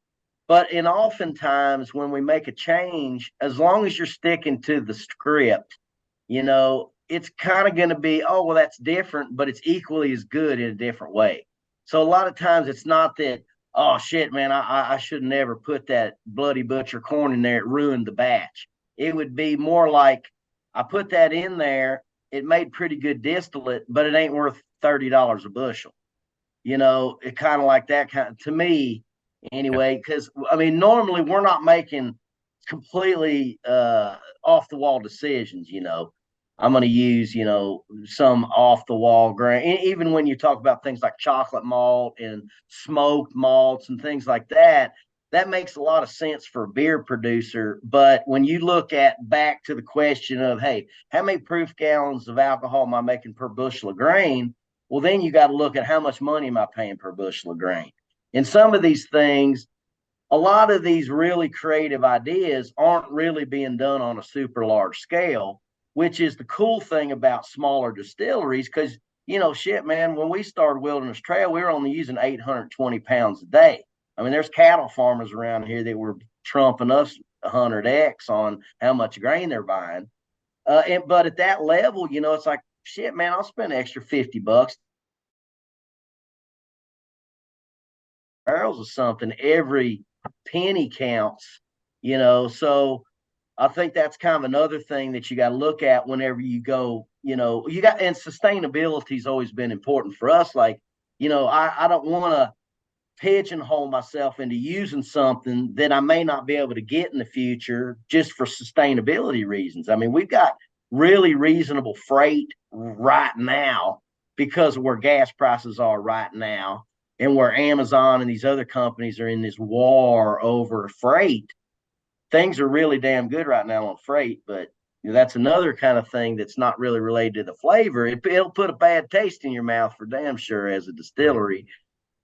[SPEAKER 2] But oftentimes when we make a change, as long as you're sticking to the script, it's kind of going to be, oh, well, that's different, but it's equally as good in a different way. So a lot of times it's not that, oh shit, man, I should never put that bloody butcher corn in there. It ruined the batch. It would be more like, I put that in there. It made pretty good distillate, but it ain't worth $30 a bushel. It kind of like that to me anyway, because normally we're not making completely off the wall decisions. I'm going to use, some off the wall grain. Even when you talk about things like chocolate malt and smoked malts and things like that, that makes a lot of sense for a beer producer. But when you look back to the question of, hey, how many proof gallons of alcohol am I making per bushel of grain? Well, then you got to look at how much money am I paying per bushel of grain. And some of these things, a lot of these really creative ideas aren't really being done on a super large scale, which is the cool thing about smaller distilleries. Because, shit, man, when we started Wilderness Trail, we were only using 820 pounds a day. There's cattle farmers around here that were trumping us 100x on how much grain they're buying. But at that level, it's like, shit, man, I'll spend an extra $50 barrels of something, every penny counts, so I think that's kind of another thing that you got to look at whenever you go, and sustainability's always been important for us. Like, I don't want to pigeonhole myself into using something that I may not be able to get in the future just for sustainability reasons. I mean, we've got really reasonable freight right now because of where gas prices are right now and where Amazon and these other companies are in this war over freight. Things are really damn good right now on freight, but that's another kind of thing that's not really related to the flavor. It'll put a bad taste in your mouth for damn sure as a distillery.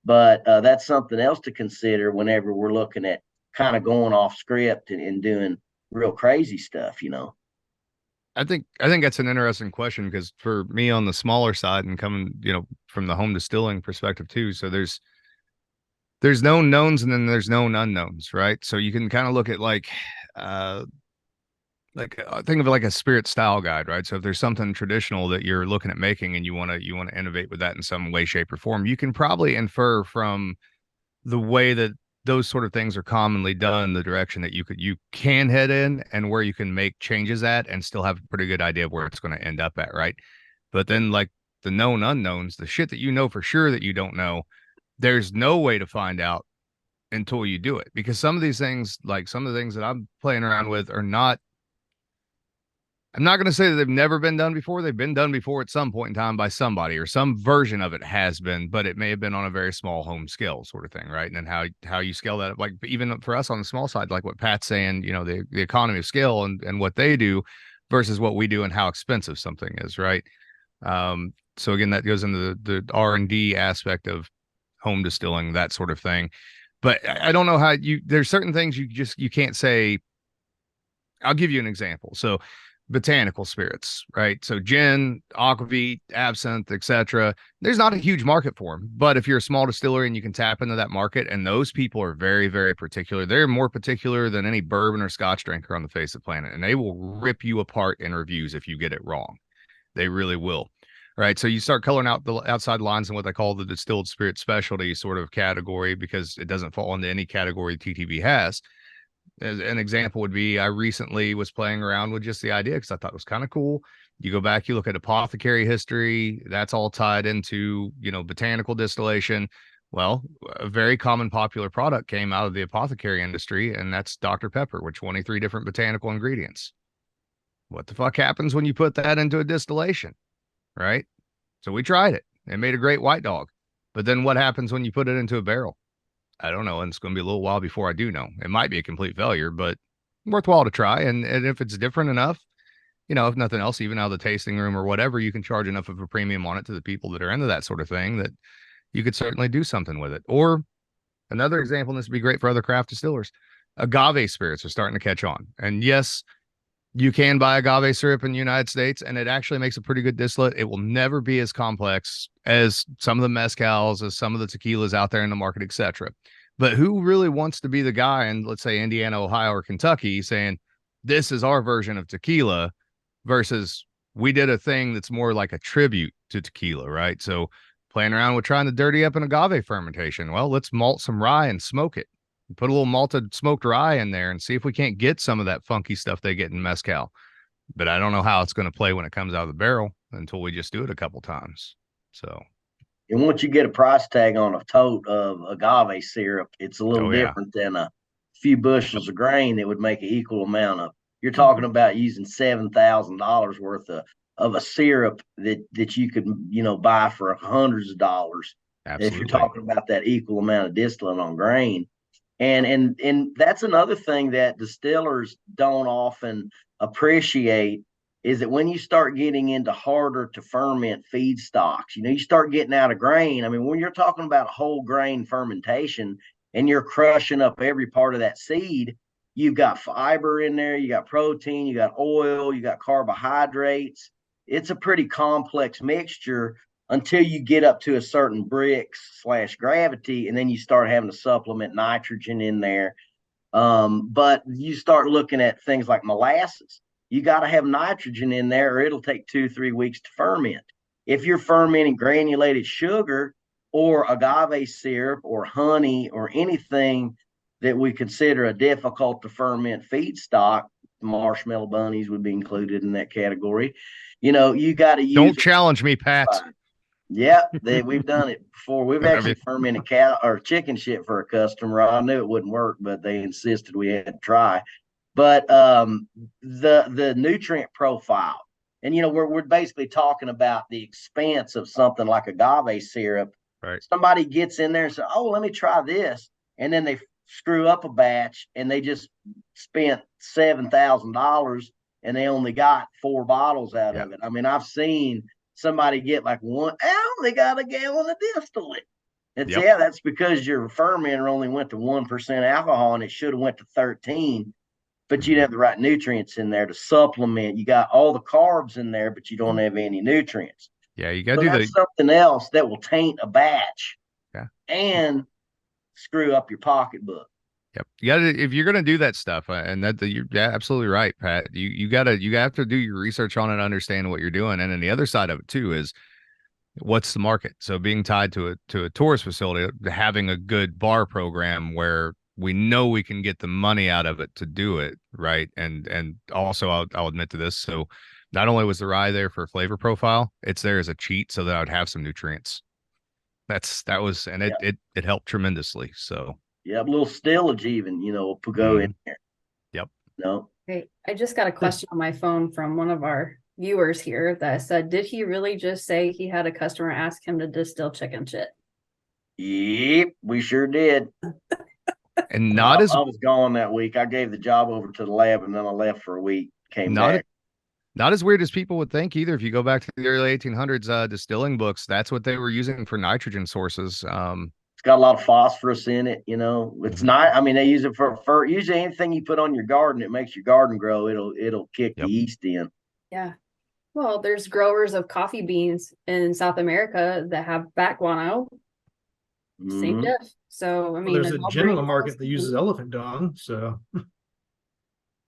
[SPEAKER 2] But that's something else to consider whenever we're looking at kind of going off script and doing real crazy stuff.
[SPEAKER 4] I think that's an interesting question because for me on the smaller side and coming, from the home distilling perspective too. So there's known knowns and then there's known unknowns, right? So you can kind of look at think of it like a spirit style guide, right? So if there's something traditional that you're looking at making and you want to innovate with that in some way, shape, or form, you can probably infer from the way that those sort of things are commonly done, the direction that you can head in and where you can make changes at and still have a pretty good idea of where it's going to end up at, right? But then like the known unknowns, the shit that you know for sure that you don't know, there's no way to find out until you do it. Because some of these things, like some of the things that I'm playing around with are not, I'm not going to say that they've never been done before. They've been done before at some point in time by somebody, or some version of it has been, but it may have been on a very small home scale sort of thing, right? And then how you scale that up, like even for us on the small side, like what Pat's saying, the economy of scale and what they do versus what we do and how expensive something is, right? So again, that goes into the R&D aspect of home distilling, that sort of thing. But I don't know how there's certain things you can't say. I'll give you an example. So botanical spirits, right? So gin, aquavit, absinthe, etc. There's not a huge market for them, but if you're a small distillery and you can tap into that market, and those people are very, very particular. They're more particular than any bourbon or scotch drinker on the face of the planet, and they will rip you apart in reviews if you get it wrong. They really will. Right. So you start coloring out the outside lines in what they call the distilled spirit specialty sort of category, because it doesn't fall into any category TTB has. As an example would be, I recently was playing around with just the idea because I thought it was kind of cool. You go back, you look at apothecary history, that's all tied into, botanical distillation. Well, a very common popular product came out of the apothecary industry, and that's Dr. Pepper with 23 different botanical ingredients. What the fuck happens when you put that into a distillation, right? So we tried it. It made a great white dog. But then what happens when you put it into a barrel? I don't know. And it's going to be a little while before I do know. It might be a complete failure, but worthwhile to try. And if it's different enough, if nothing else, even out of the tasting room or whatever, you can charge enough of a premium on it to the people that are into that sort of thing that you could certainly do something with it. Or another example, and this would be great for other craft distillers, agave spirits are starting to catch on. And yes, you can buy agave syrup in the United States, and it actually makes a pretty good distillate. It will never be as complex as some of the mezcals, as some of the tequilas out there in the market, etc. But who really wants to be the guy in, let's say, Indiana, Ohio, or Kentucky saying, this is our version of tequila versus we did a thing that's more like a tribute to tequila, right? So playing around with trying to dirty up an agave fermentation. Well, let's malt some rye and smoke it. Put a little malted smoked rye in there and see if we can't get some of that funky stuff they get in mezcal. But I don't know how it's going to play when it comes out of the barrel until we just do it a couple times. So,
[SPEAKER 2] and once you get a price tag on a tote of agave syrup, it's a little different than a few bushels of grain that would make an equal amount of. You're talking about using $7,000 worth of a syrup that you could buy for hundreds of dollars.
[SPEAKER 4] Absolutely.
[SPEAKER 2] If you're talking about that equal amount of distillate on grain. And that's another thing that distillers don't often appreciate, is that when you start getting into harder to ferment feedstocks, you start getting out of grain. I mean, when you're talking about whole grain fermentation and you're crushing up every part of that seed, you've got fiber in there, you got protein, you got oil, you got carbohydrates. It's a pretty complex mixture until you get up to a certain Brix/gravity, and then you start having to supplement nitrogen in there. But you start looking at things like molasses. You got to have nitrogen in there, or it'll take 2-3 weeks to ferment. If you're fermenting granulated sugar, or agave syrup or honey or anything that we consider a difficult to ferment feedstock. Marshmallow bunnies would be included in that category. You got to use.
[SPEAKER 4] Don't challenge me, Pat.
[SPEAKER 2] Yeah, we've done it before. We've
[SPEAKER 4] I
[SPEAKER 2] actually
[SPEAKER 4] mean-
[SPEAKER 2] fermented cow or chicken shit for a customer. I knew it wouldn't work, but they insisted we had to try. But the nutrient profile, and we're basically talking about the expense of something like agave syrup.
[SPEAKER 4] Right.
[SPEAKER 2] Somebody gets in there and says, "Oh, let me try this," and then they screw up a batch, and they just spent $7,000, and they only got 4 bottles out of it. I mean, I've seen somebody get like one. Oh, they got a gallon of distillate. That's because your fermenter only went to 1% alcohol, and it should have went to 13. But you'd have the right nutrients in there to supplement. You got all the carbs in there, but you don't have any nutrients.
[SPEAKER 4] Yeah, you got to do
[SPEAKER 2] that's something else that will taint a batch.
[SPEAKER 4] Yeah.
[SPEAKER 2] And screw up your pocketbook.
[SPEAKER 4] Yep. You got to, if you're going to do that stuff, and you're absolutely right, Pat. You have to do your research on it, understand what you're doing. And then the other side of it too is what's the market? So being tied to a tourist facility, having a good bar program where we know we can get the money out of it to do it. Right. And also I'll admit to this. So not only was the rye there for flavor profile, it's there as a cheat so that I would have some nutrients. It helped tremendously. So
[SPEAKER 2] yeah, a little stillage even, go in there.
[SPEAKER 4] Yep.
[SPEAKER 2] No.
[SPEAKER 1] Hey, I just got a question on my phone from one of our viewers here that said, did he really just say he had a customer ask him to distill chicken shit?
[SPEAKER 2] Yep, we sure did.
[SPEAKER 4] And
[SPEAKER 2] I was gone that week. I gave the job over to the lab, and then I left for a week. Came back.
[SPEAKER 4] Not as weird as people would think either. If you go back to the early 1800s distilling books, that's what they were using for nitrogen sources.
[SPEAKER 2] It's got a lot of phosphorus in it. It's not. I mean, they use it for usually anything you put on your garden, it makes your garden grow. It'll kick the yeast in.
[SPEAKER 1] Yeah. Well, there's growers of coffee beans in South America that have bat guano. Same diff. So I mean,
[SPEAKER 3] there's a gin on the market that uses elephant dung. So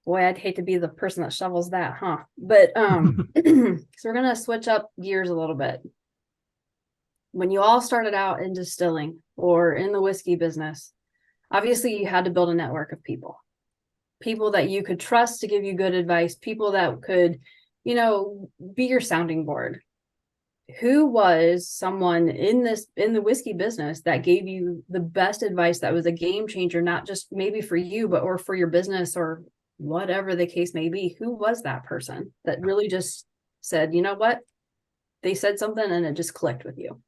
[SPEAKER 1] boy, I'd hate to be the person that shovels that, huh? But so we're gonna switch up gears a little bit. When you all started out in distilling or in the whiskey business, obviously you had to build a network of people that you could trust to give you good advice, people that could, be your sounding board. Who was someone in the whiskey business that gave you the best advice that was a game changer, not just maybe for you, but or for your business or whatever the case may be? Who was that person that really just said, you know what? They said something and it just clicked with you?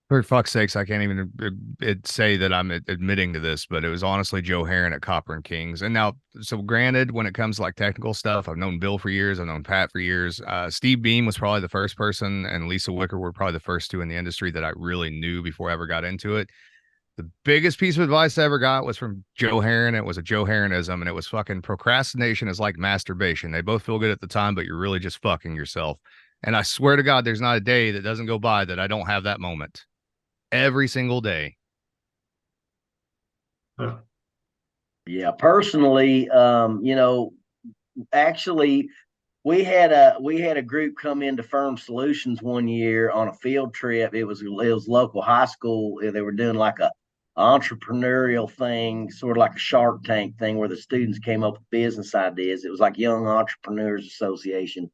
[SPEAKER 4] For fuck's sakes, I can't even say that I'm admitting to this, but it was honestly Joe Herron at Copper and Kings. And now, so granted, when it comes to like technical stuff, I've known Bill for years. I've known Pat for years. Steve Beam was probably the first person, and Lisa Wicker were probably the first two in the industry that I really knew before I ever got into it. The biggest piece of advice I ever got was from Joe Herron. It was a Joe Herronism, and it was fucking procrastination is like masturbation. They both feel good at the time, but you're really just fucking yourself. And I swear to God, there's not a day that doesn't go by that I don't have that moment. Every single day.
[SPEAKER 2] Yeah, personally, actually, we had a group come into Ferm Solutions one year on a field trip. It was local high school. They were doing like a entrepreneurial thing, sort of like a Shark Tank thing, where the students came up with business ideas. It was like Young Entrepreneurs Association,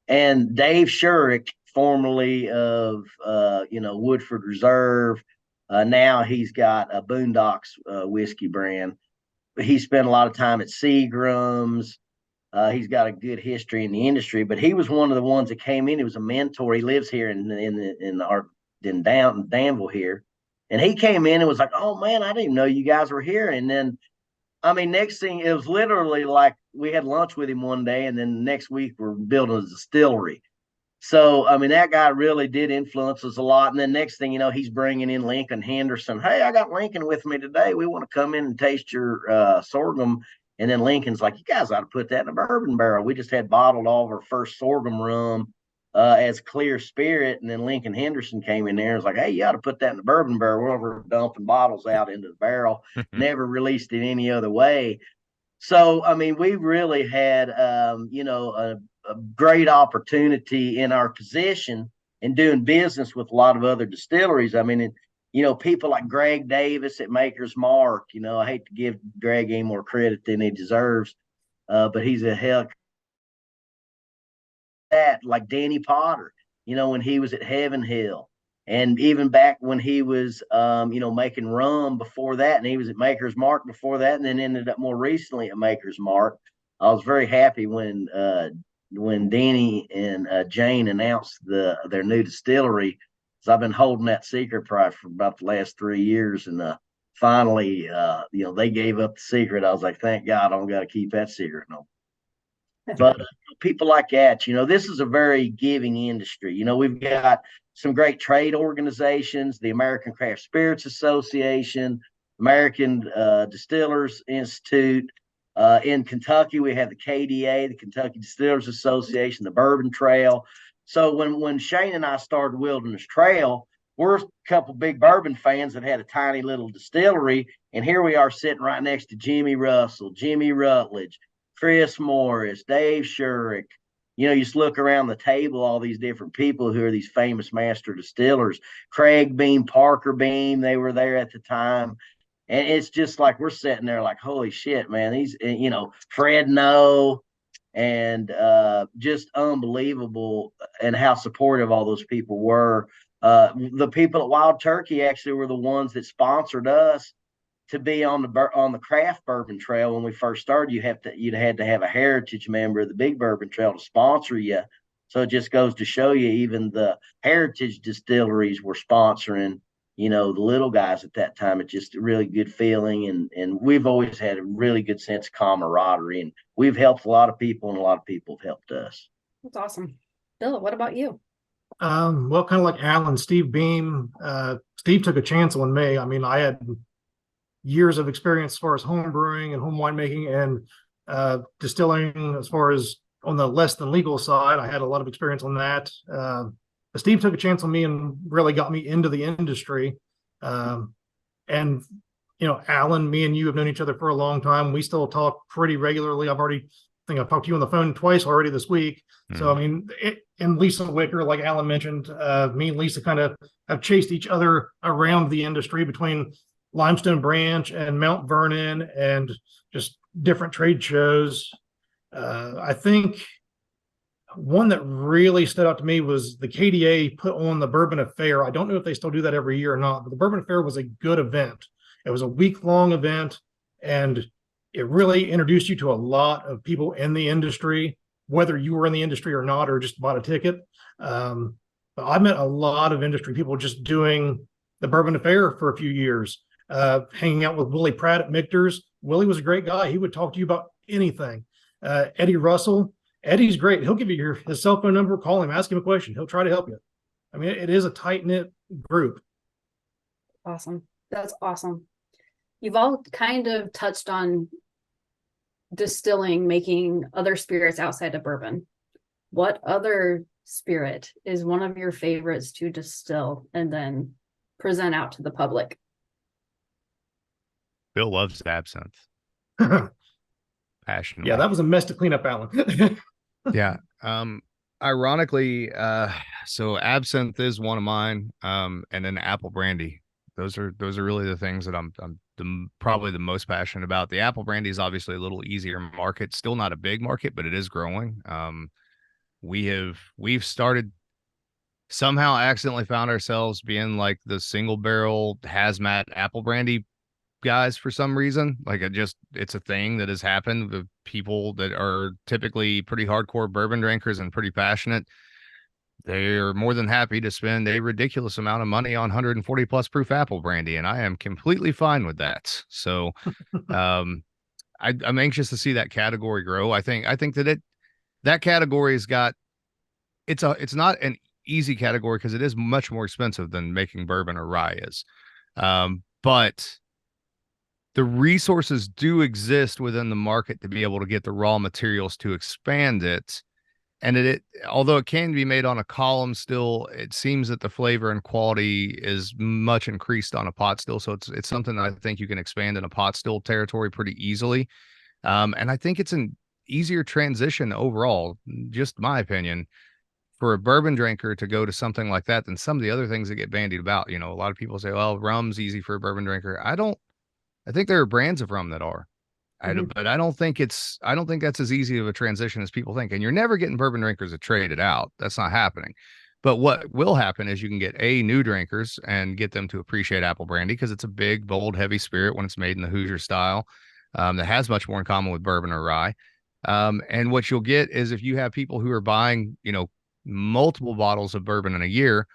[SPEAKER 2] and Dave Shurick, formerly of Woodford Reserve. Now he's got a Boondocks whiskey brand. He spent a lot of time at Seagram's. He's got a good history in the industry, but he was one of the ones that came in. He was a mentor. He lives here in Danville here, and he came in and was like, "Oh man, I didn't even know you guys were here." And then, I mean, next thing, it was literally like we had lunch with him one day, and then next week we're building a distillery. So, I mean, that guy really did influence us a lot. And then next thing you know, he's bringing in Lincoln Henderson. Hey, I got Lincoln with me today. We want to come in and taste your sorghum. And then Lincoln's like, you guys ought to put that in a bourbon barrel. We just had bottled all of our first sorghum rum as clear spirit. And then Lincoln Henderson came in there and was like, hey, you ought to put that in a bourbon barrel. We're over dumping bottles out into the barrel. Never released it any other way. So, I mean, we really had, a great opportunity in our position and doing business with a lot of other distilleries. I mean, people like Greg Davis at Maker's Mark, I hate to give Greg any more credit than he deserves, but he's a hell that, like Danny Potter, when he was at Heaven Hill. And even back when he was, making rum before that, and he was at Maker's Mark before that, and then ended up more recently at Maker's Mark. I was very happy when Danny and Jane announced their new distillery. So I've been holding that secret probably for about the last 3 years, and finally, they gave up the secret. I was like, thank God, I don't got to keep that secret no. But people like that, this is a very giving industry. We've got some great trade organizations, the American Craft Spirits Association, American Distillers Institute. In Kentucky, we have the KDA, the Kentucky Distillers Association, the Bourbon Trail. So when Shane and I started Wilderness Trail, we're a couple big bourbon fans that had a tiny little distillery, and here we are sitting right next to Jimmy Russell, Jimmy Rutledge, Chris Morris, Dave Shurick. You just look around the table, all these different people who are these famous master distillers. Craig Beam, Parker Beam, they were there at the time. And it's just like we're sitting there like, holy shit, man. These, Fred No, and just unbelievable, and how supportive all those people were. The people at Wild Turkey actually were the ones that sponsored us to be on the craft bourbon trail. When we first started, you had to have a heritage member of the big bourbon trail to sponsor you. So it just goes to show you, even the heritage distilleries were sponsoring, the little guys at that time. It's just a really good feeling. And we've always had a really good sense of camaraderie, and we've helped a lot of people, and a lot of people have helped us.
[SPEAKER 1] That's awesome. Bill, what about you?
[SPEAKER 3] Well, kind of like Alan, Steve Beam, Steve took a chance on me. I mean, I had years of experience as far as home brewing and home winemaking and distilling. As far as on the less than legal side, I had a lot of experience on that. But Steve took a chance on me and really got me into the industry. And Alan, me and you have known each other for a long time. We still talk pretty regularly. I think I've talked to you on the phone twice already this week. So, I mean, and Lisa Wicker, like Alan mentioned, me and Lisa kind of have chased each other around the industry between Limestone Branch and Mount Vernon and just different trade shows. I think one that really stood out to me was the KDA put on the Bourbon Affair. I don't know if they still do that every year or not, but the Bourbon Affair was a good event. It was a week-long event, and it really introduced you to a lot of people in the industry, whether you were in the industry or not, or just bought a ticket. But I met a lot of industry people just doing the Bourbon Affair for a few years, hanging out with Willie Pratt at Michter's. Willie was a great guy. He would talk to you about anything. Eddie Russell. Eddie's great. He'll give you his cell phone number, call him, ask him a question. He'll try to help you. I mean, it is a tight-knit group.
[SPEAKER 1] Awesome. That's awesome. You've all kind of touched on distilling, making other spirits outside of bourbon. What other spirit is one of your favorites to distill and then present out to the public?
[SPEAKER 4] Bill loves absinthe. Passionately.
[SPEAKER 3] Yeah, that was a mess to clean up, Alan.
[SPEAKER 4] Yeah. Ironically, so absinthe is one of mine. And then apple brandy. Those are really the things that I'm probably the most passionate about. The apple brandy is obviously a little easier market, still not a big market, but it is growing. We've started, somehow accidentally found ourselves being like the single barrel hazmat apple brandy guys for some reason. Like it's a thing that has happened with people that are typically pretty hardcore bourbon drinkers and pretty passionate. They're more than happy to spend a ridiculous amount of money on 140 plus proof apple brandy, and I am completely fine with that. So I'm anxious to see that category grow. I think that category has got, it's not an easy category because it is much more expensive than making bourbon or rye is. But the resources do exist within the market to be able to get the raw materials to expand it. And although it can be made on a column still, it seems that the flavor and quality is much increased on a pot still. So it's something that I think you can expand in a pot still territory pretty easily. And I think it's an easier transition overall, just my opinion, for a bourbon drinker to go to something like that than some of the other things that get bandied about. You know, a lot of people say, well, rum's easy for a bourbon drinker. I think there are brands of rum that are. But I don't think that's as easy of a transition as people think. And you're never getting bourbon drinkers to trade it out. That's not happening. But what will happen is you can get new drinkers and get them to appreciate apple brandy because it's a big, bold, heavy spirit when it's made in the Hoosier style, that has much more in common with bourbon or rye. And what you'll get is if you have people who are buying, you know, multiple bottles of bourbon in a year,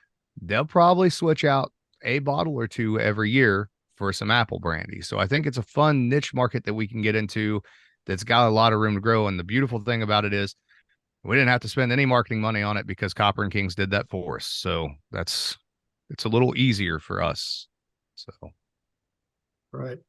[SPEAKER 4] they'll probably switch out a bottle or two every year for some apple brandy. So I think it's a fun niche market that we can get into that's got a lot of room to grow. And the beautiful thing about it is we didn't have to spend any marketing money on it because Copper and Kings did that for us. So it's a little easier for us. So.
[SPEAKER 3] Right.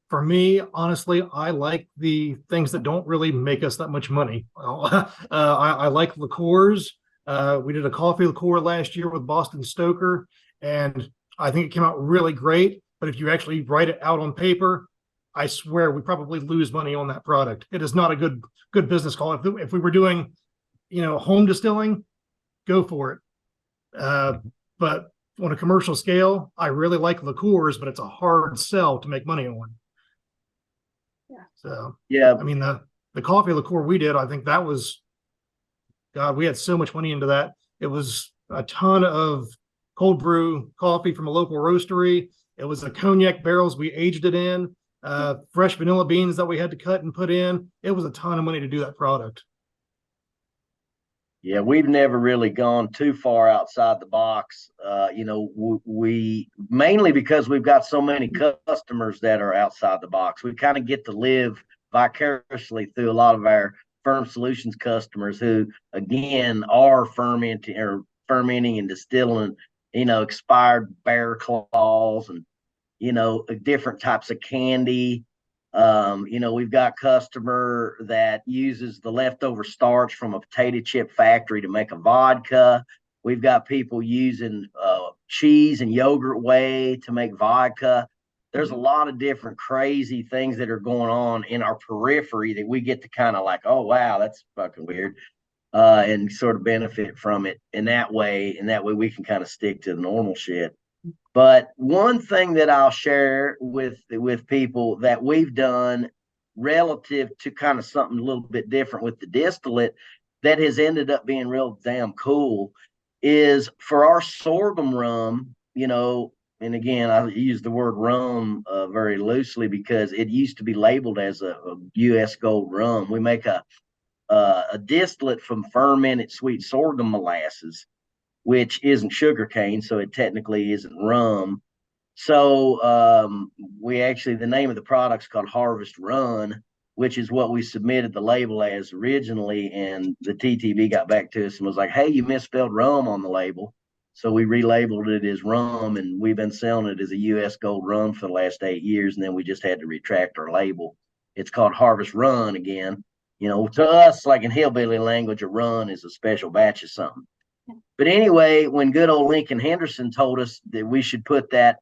[SPEAKER 3] For me, honestly, I like the things that don't really make us that much money. I like liqueurs. We did a coffee liqueur last year with Boston Stoker, and I think it came out really great. But if you actually write it out on paper, I swear we probably lose money on that product. It is not a good business call. If we were doing, you know, home distilling, go for it. But on a commercial scale, I really like liqueurs, but it's a hard sell to make money on.
[SPEAKER 1] Yeah.
[SPEAKER 3] So
[SPEAKER 2] Yeah.
[SPEAKER 3] I mean the coffee liqueur we did, I think that was, God, we had so much money into that. It was a ton of cold brew coffee from a local roastery. It was a cognac barrels we aged it in, fresh vanilla beans that we had to cut and put in. It was a ton of money to do that product.
[SPEAKER 2] Yeah, we've never really gone too far outside the box. You know, we mainly because we've got so many customers that are outside the box. We kind of get to live vicariously through a lot of our Ferm Solutions customers who, again, are fermenting and distilling, you know, expired bear claws and, you know, different types of candy. You know, we've got customer that uses the leftover starch from a potato chip factory to make a vodka. We've got people using cheese and yogurt whey to make vodka. There's a lot of different crazy things that are going on in our periphery that we get to kind of like, oh, wow, that's fucking weird. And sort of benefit from it in that way. And that way we can kind of stick to the normal shit. But one thing that I'll share with people that we've done relative to kind of something a little bit different with the distillate that has ended up being real damn cool is for our sorghum rum, you know, and again, I use the word rum very loosely because it used to be labeled as a U.S. Gold rum. We make a distillate from fermented sweet sorghum molasses, which isn't sugar cane, so it technically isn't rum. So we actually, the name of the product's called Harvest Run, which is what we submitted the label as originally, and the TTB got back to us and was like, hey, you misspelled rum on the label. So we relabeled it as rum, and we've been selling it as a U.S. Gold rum for the last 8 years, and then we just had to retract our label. It's called Harvest Run again. You know, to us, like in hillbilly language, a run is a special batch of something. But anyway, when good old Lincoln Henderson told us that we should put that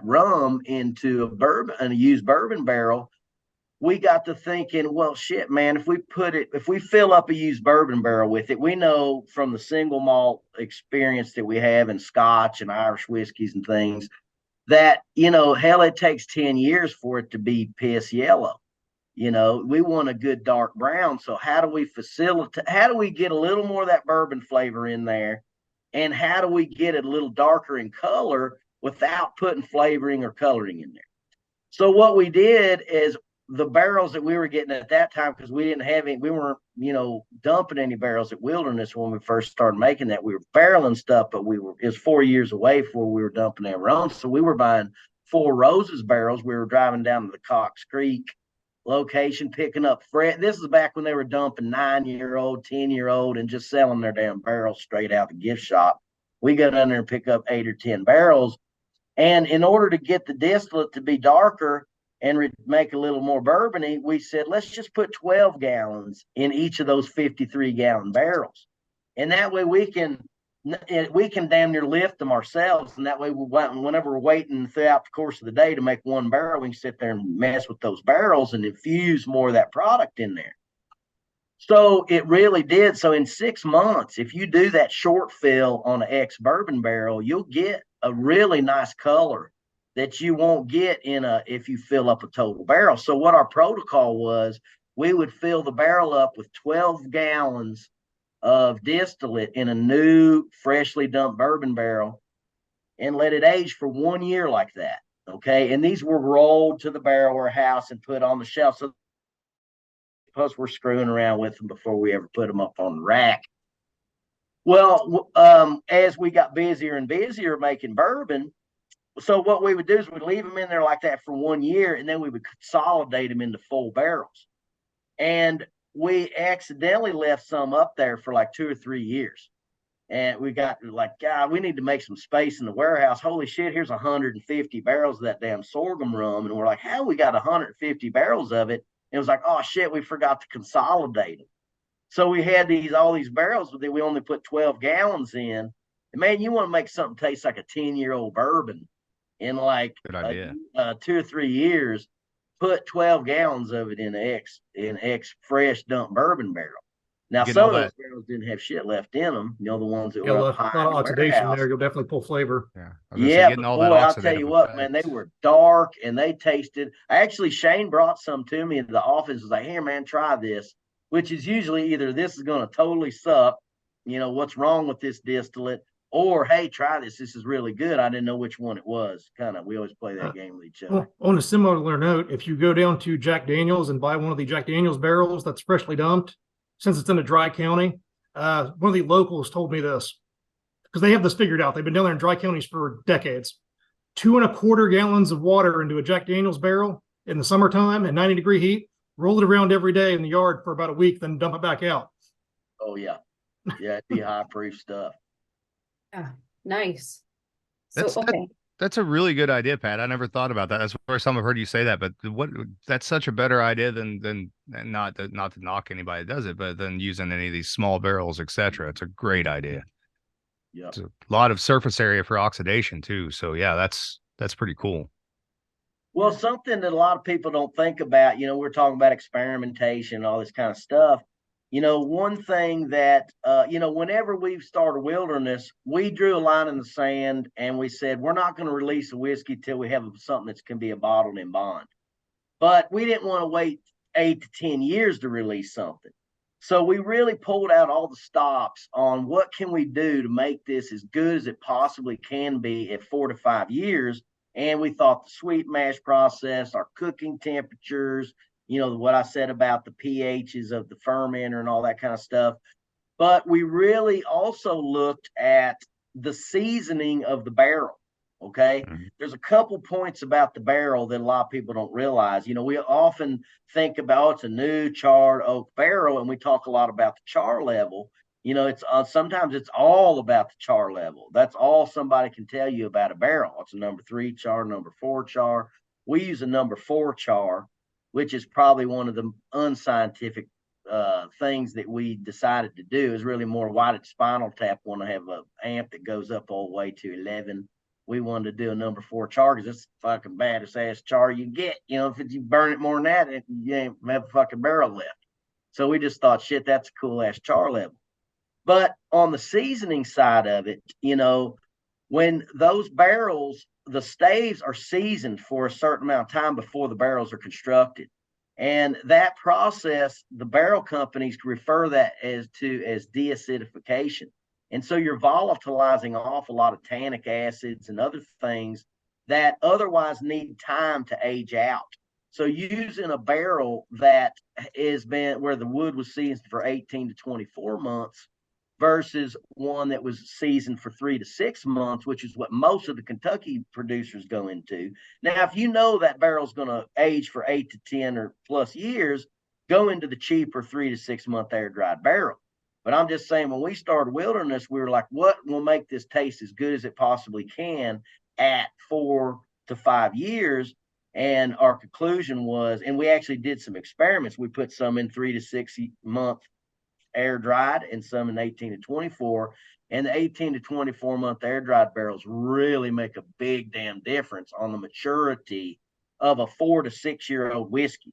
[SPEAKER 2] rum into a used bourbon barrel, we got to thinking, well, shit, man, if we fill up a used bourbon barrel with it, we know from the single malt experience that we have in Scotch and Irish whiskeys and things that, you know, hell, it takes 10 years for it to be piss yellow. You know, we want a good dark brown. So how do we get a little more of that bourbon flavor in there? And how do we get it a little darker in color without putting flavoring or coloring in there? So what we did is the barrels that we were getting at that time, because we weren't, you know, dumping any barrels at Wilderness when we first started making that. We were barreling stuff, but it was 4 years away before we were dumping our own. So we were buying Four Roses barrels. We were driving down to the Cox Creek location, picking up this is back when they were dumping 9-year-old, 10-year-old and just selling their damn barrels straight out the gift shop. We got in there and pick up 8 or 10 barrels. And in order to get the distillate to be darker and make a little more bourbony, we said, let's just put 12 gallons in each of those 53-gallon barrels. And that way we can damn near lift them ourselves. And that way, whenever we're waiting throughout the course of the day to make one barrel, we can sit there and mess with those barrels and infuse more of that product in there. So it really did. So in 6 months, if you do that short fill on an ex bourbon barrel, you'll get a really nice color that you won't get if you fill up a total barrel. So what our protocol was, we would fill the barrel up with 12 gallons of distillate in a new freshly dumped bourbon barrel and let it age for 1 year like that. Okay. And these were rolled to the barrel warehouse and put on the shelf. So plus we're screwing around with them before we ever put them up on the rack. Well, as we got busier and busier making bourbon, so what we would do is we'd leave them in there like that for 1 year, and then we would consolidate them into full barrels. And we accidentally left some up there for like 2 or 3 years. And we got like, God, we need to make some space in the warehouse. Holy shit, here's 150 barrels of that damn sorghum rum. And we're like, how we got 150 barrels of it? And it was like, oh shit, we forgot to consolidate them. So we had all these barrels that we only put 12 gallons in. And man, you want to make something taste like a 10-year-old bourbon in like 2 or 3 years, put 12 gallons of it in ex fresh dumped bourbon barrel. Now, some of those barrels didn't have shit left in them. You know, the ones that were up high.
[SPEAKER 3] A lot of oxidation there. You'll definitely pull flavor.
[SPEAKER 2] Yeah, but boy, I'll tell you what, man, they were dark and they tasted. Actually, Shane brought some to me in the office. Was like, here, man, try this. Which is usually either this is going to totally suck, you know, what's wrong with this distillate, or hey, try this. This is really good. I didn't know which one it was. Kind of, we always play that game with each other.
[SPEAKER 3] Well, on a similar note, if you go down to Jack Daniels and buy one of the Jack Daniels barrels that's freshly dumped, since it's in a dry county, one of the locals told me this because they have this figured out. They've been down there in dry counties for decades. 2.25 gallons of water into a Jack Daniels barrel in the summertime at 90-degree heat. Roll it around every day in the yard for about a week, then dump it back out.
[SPEAKER 2] Oh, yeah. Yeah, it'd be high-proof stuff.
[SPEAKER 1] Yeah, nice.
[SPEAKER 4] That's a really good idea, Pat. I never thought about that. That's the first time I've heard you say that. But that's such a better idea than not to knock anybody that does it, but than using any of these small barrels, etc. It's a great idea.
[SPEAKER 2] Yeah,
[SPEAKER 4] it's a lot of surface area for oxidation too. So yeah, that's pretty cool.
[SPEAKER 2] Well, something that a lot of people don't think about, you know, we're talking about experimentation, all this kind of stuff. You know, one thing that, you know, whenever we've started Wilderness, we drew a line in the sand and we said, we're not going to release a whiskey till we have something that can be a bottled in bond. But we didn't want to wait 8 to 10 years to release something. So we really pulled out all the stops on what can we do to make this as good as it possibly can be at 4 to 5 years. And we thought the sweet mash process, our cooking temperatures, you know, what I said about the pHs of the fermenter and all that kind of stuff. But we really also looked at the seasoning of the barrel. Okay. Mm-hmm. There's a couple points about the barrel that a lot of people don't realize. You know, we often think about it's a new charred oak barrel, and we talk a lot about the char level. You know, it's sometimes it's all about the char level. That's all somebody can tell you about a barrel. It's a number 3 char, number 4 char. We use a number 4 char, which is probably one of the unscientific things that we decided to do. Is really more why did Spinal Tap want to have an amp that goes up all the way to 11. We wanted to do a number 4 char because it's the fucking baddest ass char you get. You know, if you burn it more than that, you ain't have a fucking barrel left. So we just thought, shit, that's a cool ass char level. But on the seasoning side of it, you know, when those barrels, the staves are seasoned for a certain amount of time before the barrels are constructed. And that process, the barrel companies refer that as deacidification. And so you're volatilizing off a lot of tannic acids and other things that otherwise need time to age out. So using a barrel that has been where the wood was seasoned for 18 to 24 months versus one that was seasoned for 3 to 6 months, which is what most of the Kentucky producers go into. Now, if you know that barrel's going to age for 8 to 10 or plus years, go into the cheaper 3 to 6 month air dried barrel. But I'm just saying, when we started Wilderness, we were like, what will make this taste as good as it possibly can at 4 to 5 years? And our conclusion was, and we actually did some experiments. We put some in 3 to 6 month air dried and some in 18 to 24. And the 18 to 24 month air dried barrels really make a big damn difference on the maturity of a 4 to 6 year old whiskey.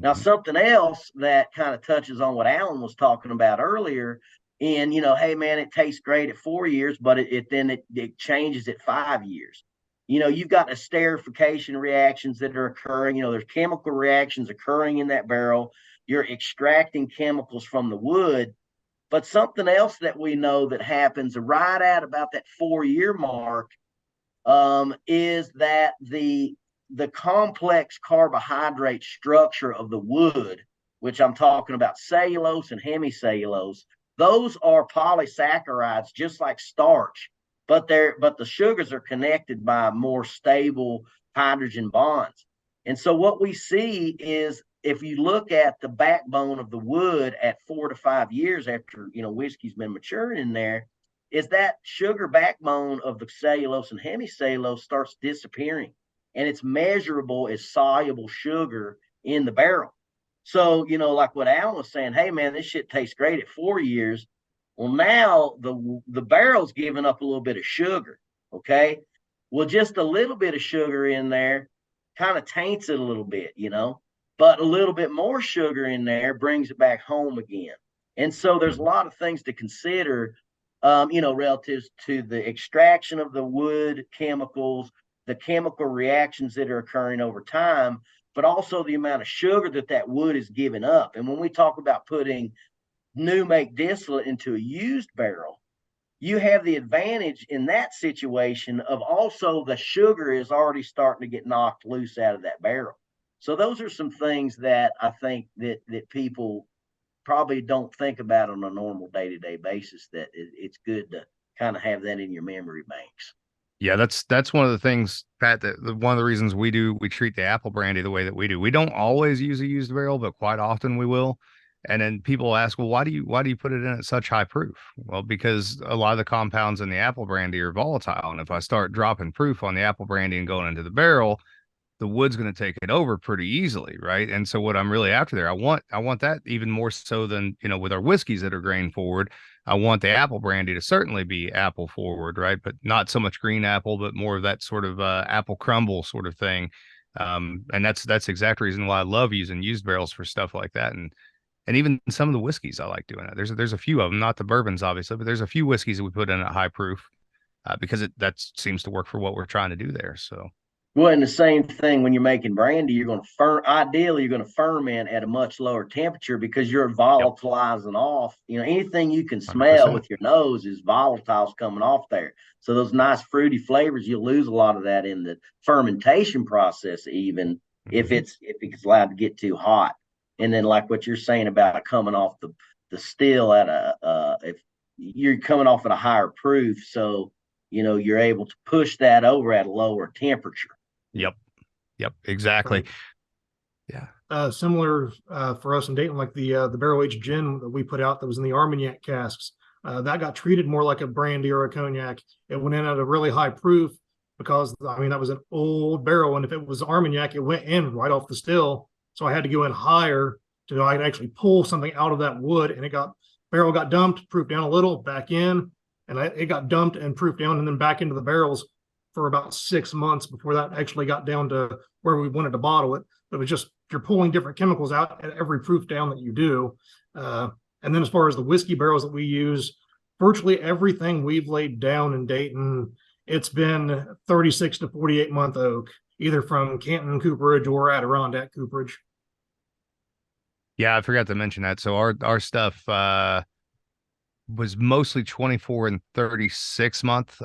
[SPEAKER 2] Now, something else that kind of touches on what Alan was talking about earlier, and hey man, it tastes great at 4 years, but it changes at 5 years. You've got esterification reactions that are occurring. There's chemical reactions occurring in that barrel. You're extracting chemicals from the wood. But something else that we know that happens right at about that 4 year mark is that the complex carbohydrate structure of the wood, which I'm talking about cellulose and hemicellulose, those are polysaccharides just like starch, but the sugars are connected by more stable hydrogen bonds. And so what we see is, if you look at the backbone of the wood at 4 to 5 years after whiskey's been maturing in there, is that sugar backbone of the cellulose and hemicellulose starts disappearing, and it's measurable as soluble sugar in the barrel. So, like what Alan was saying, hey man, this shit tastes great at 4 years. Well, now the barrel's giving up a little bit of sugar. Okay. Well, just a little bit of sugar in there kind of taints it a little bit, but a little bit more sugar in there brings it back home again. And so there's a lot of things to consider, relative to the extraction of the wood chemicals, the chemical reactions that are occurring over time, but also the amount of sugar that wood is giving up. And when we talk about putting new make distillate into a used barrel, you have the advantage in that situation of also the sugar is already starting to get knocked loose out of that barrel. So those are some things that I think that people probably don't think about on a normal day-to-day basis, that it's good to kind of have that in your memory banks.
[SPEAKER 4] Yeah, that's one of the things, Pat, one of the reasons we treat the apple brandy the way that we do. We don't always use a used barrel, but quite often we will. And then people ask, well, why do you put it in at such high proof? Well, because a lot of the compounds in the apple brandy are volatile. And if I start dropping proof on the apple brandy and going into the barrel, the wood's going to take it over pretty easily, right? And so what I'm really after there, I want that even more so than, with our whiskeys that are grain forward. I want the apple brandy to certainly be apple forward, right? But not so much green apple, but more of that sort of apple crumble sort of thing. And that's the exact reason why I love using used barrels for stuff like that. And even some of the whiskeys I like doing it. There's a few of them, not the bourbons obviously, but there's a few whiskeys that we put in at high proof because that seems to work for what we're trying to do there. So.
[SPEAKER 2] Well, and the same thing when you're making brandy, you're going to ferment at a much lower temperature because you're volatilizing off. Anything you can smell
[SPEAKER 4] 100%.
[SPEAKER 2] with your nose is volatiles coming off there. So those nice fruity flavors, you'll lose a lot of that in the fermentation process, even if it's allowed to get too hot. And then like what you're saying about coming off the still at if you're coming off at a higher proof, so you're able to push that over at a lower temperature.
[SPEAKER 4] Yep, exactly. Yeah.
[SPEAKER 3] Similar for us in Dayton, like the barrel aged gin that we put out that was in the Armagnac casks. That got treated more like a brandy or a cognac. It went in at a really high proof because that was an old barrel, and if it was Armagnac, it went in right off the still. So I had to go in higher to actually pull something out of that wood, and barrel got dumped, proof down a little, back in, and it got dumped and proof down, and then back into the barrels for about 6 months before that actually got down to where we wanted to bottle it. It was just, you're pulling different chemicals out at every proof down that you do. And then as far as the whiskey barrels that we use, virtually everything we've laid down in Dayton, it's been 36 to 48 month oak, either from Canton cooperage or Adirondack cooperage.
[SPEAKER 4] Yeah, I forgot to mention that. So our stuff was mostly 24 and 36 month.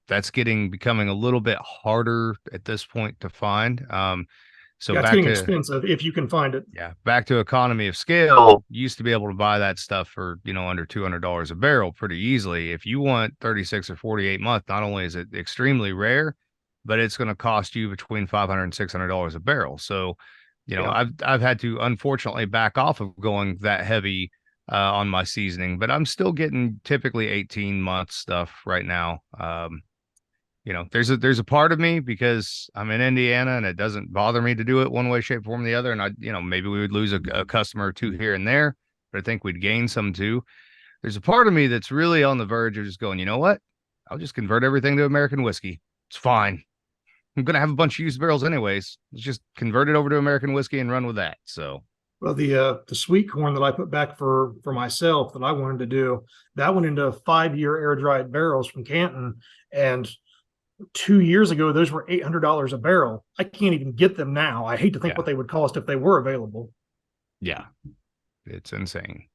[SPEAKER 4] That's becoming a little bit harder at this point to find. So
[SPEAKER 3] it's
[SPEAKER 4] back
[SPEAKER 3] getting
[SPEAKER 4] to
[SPEAKER 3] expensive if you can find it.
[SPEAKER 4] Yeah, back to economy of scale. You used to be able to buy that stuff for under $200 a barrel pretty easily. If you want 36 or 48 month, not only is it extremely rare, but it's going to cost you between $500 and $600 a barrel. So I've had to unfortunately back off of going that heavy on my seasoning, but I'm still getting typically 18 month stuff right now. There's a part of me, because I'm in Indiana and it doesn't bother me to do it one way, shape, form, or the other. And maybe we would lose a customer or two here and there, but I think we'd gain some too. There's a part of me that's really on the verge of just going, you know what? I'll just convert everything to American whiskey. It's fine. I'm going to have a bunch of used barrels anyways. Let's just convert it over to American whiskey and run with that. So,
[SPEAKER 3] Well, the sweet corn that I put back for myself that I wanted to do, that went into 5-year air dried barrels from Canton, and 2 years ago those were $800 a barrel. I can't even get them now. I hate to think
[SPEAKER 4] Yeah.
[SPEAKER 3] what they would cost if they were available.
[SPEAKER 4] yeah, it's insane.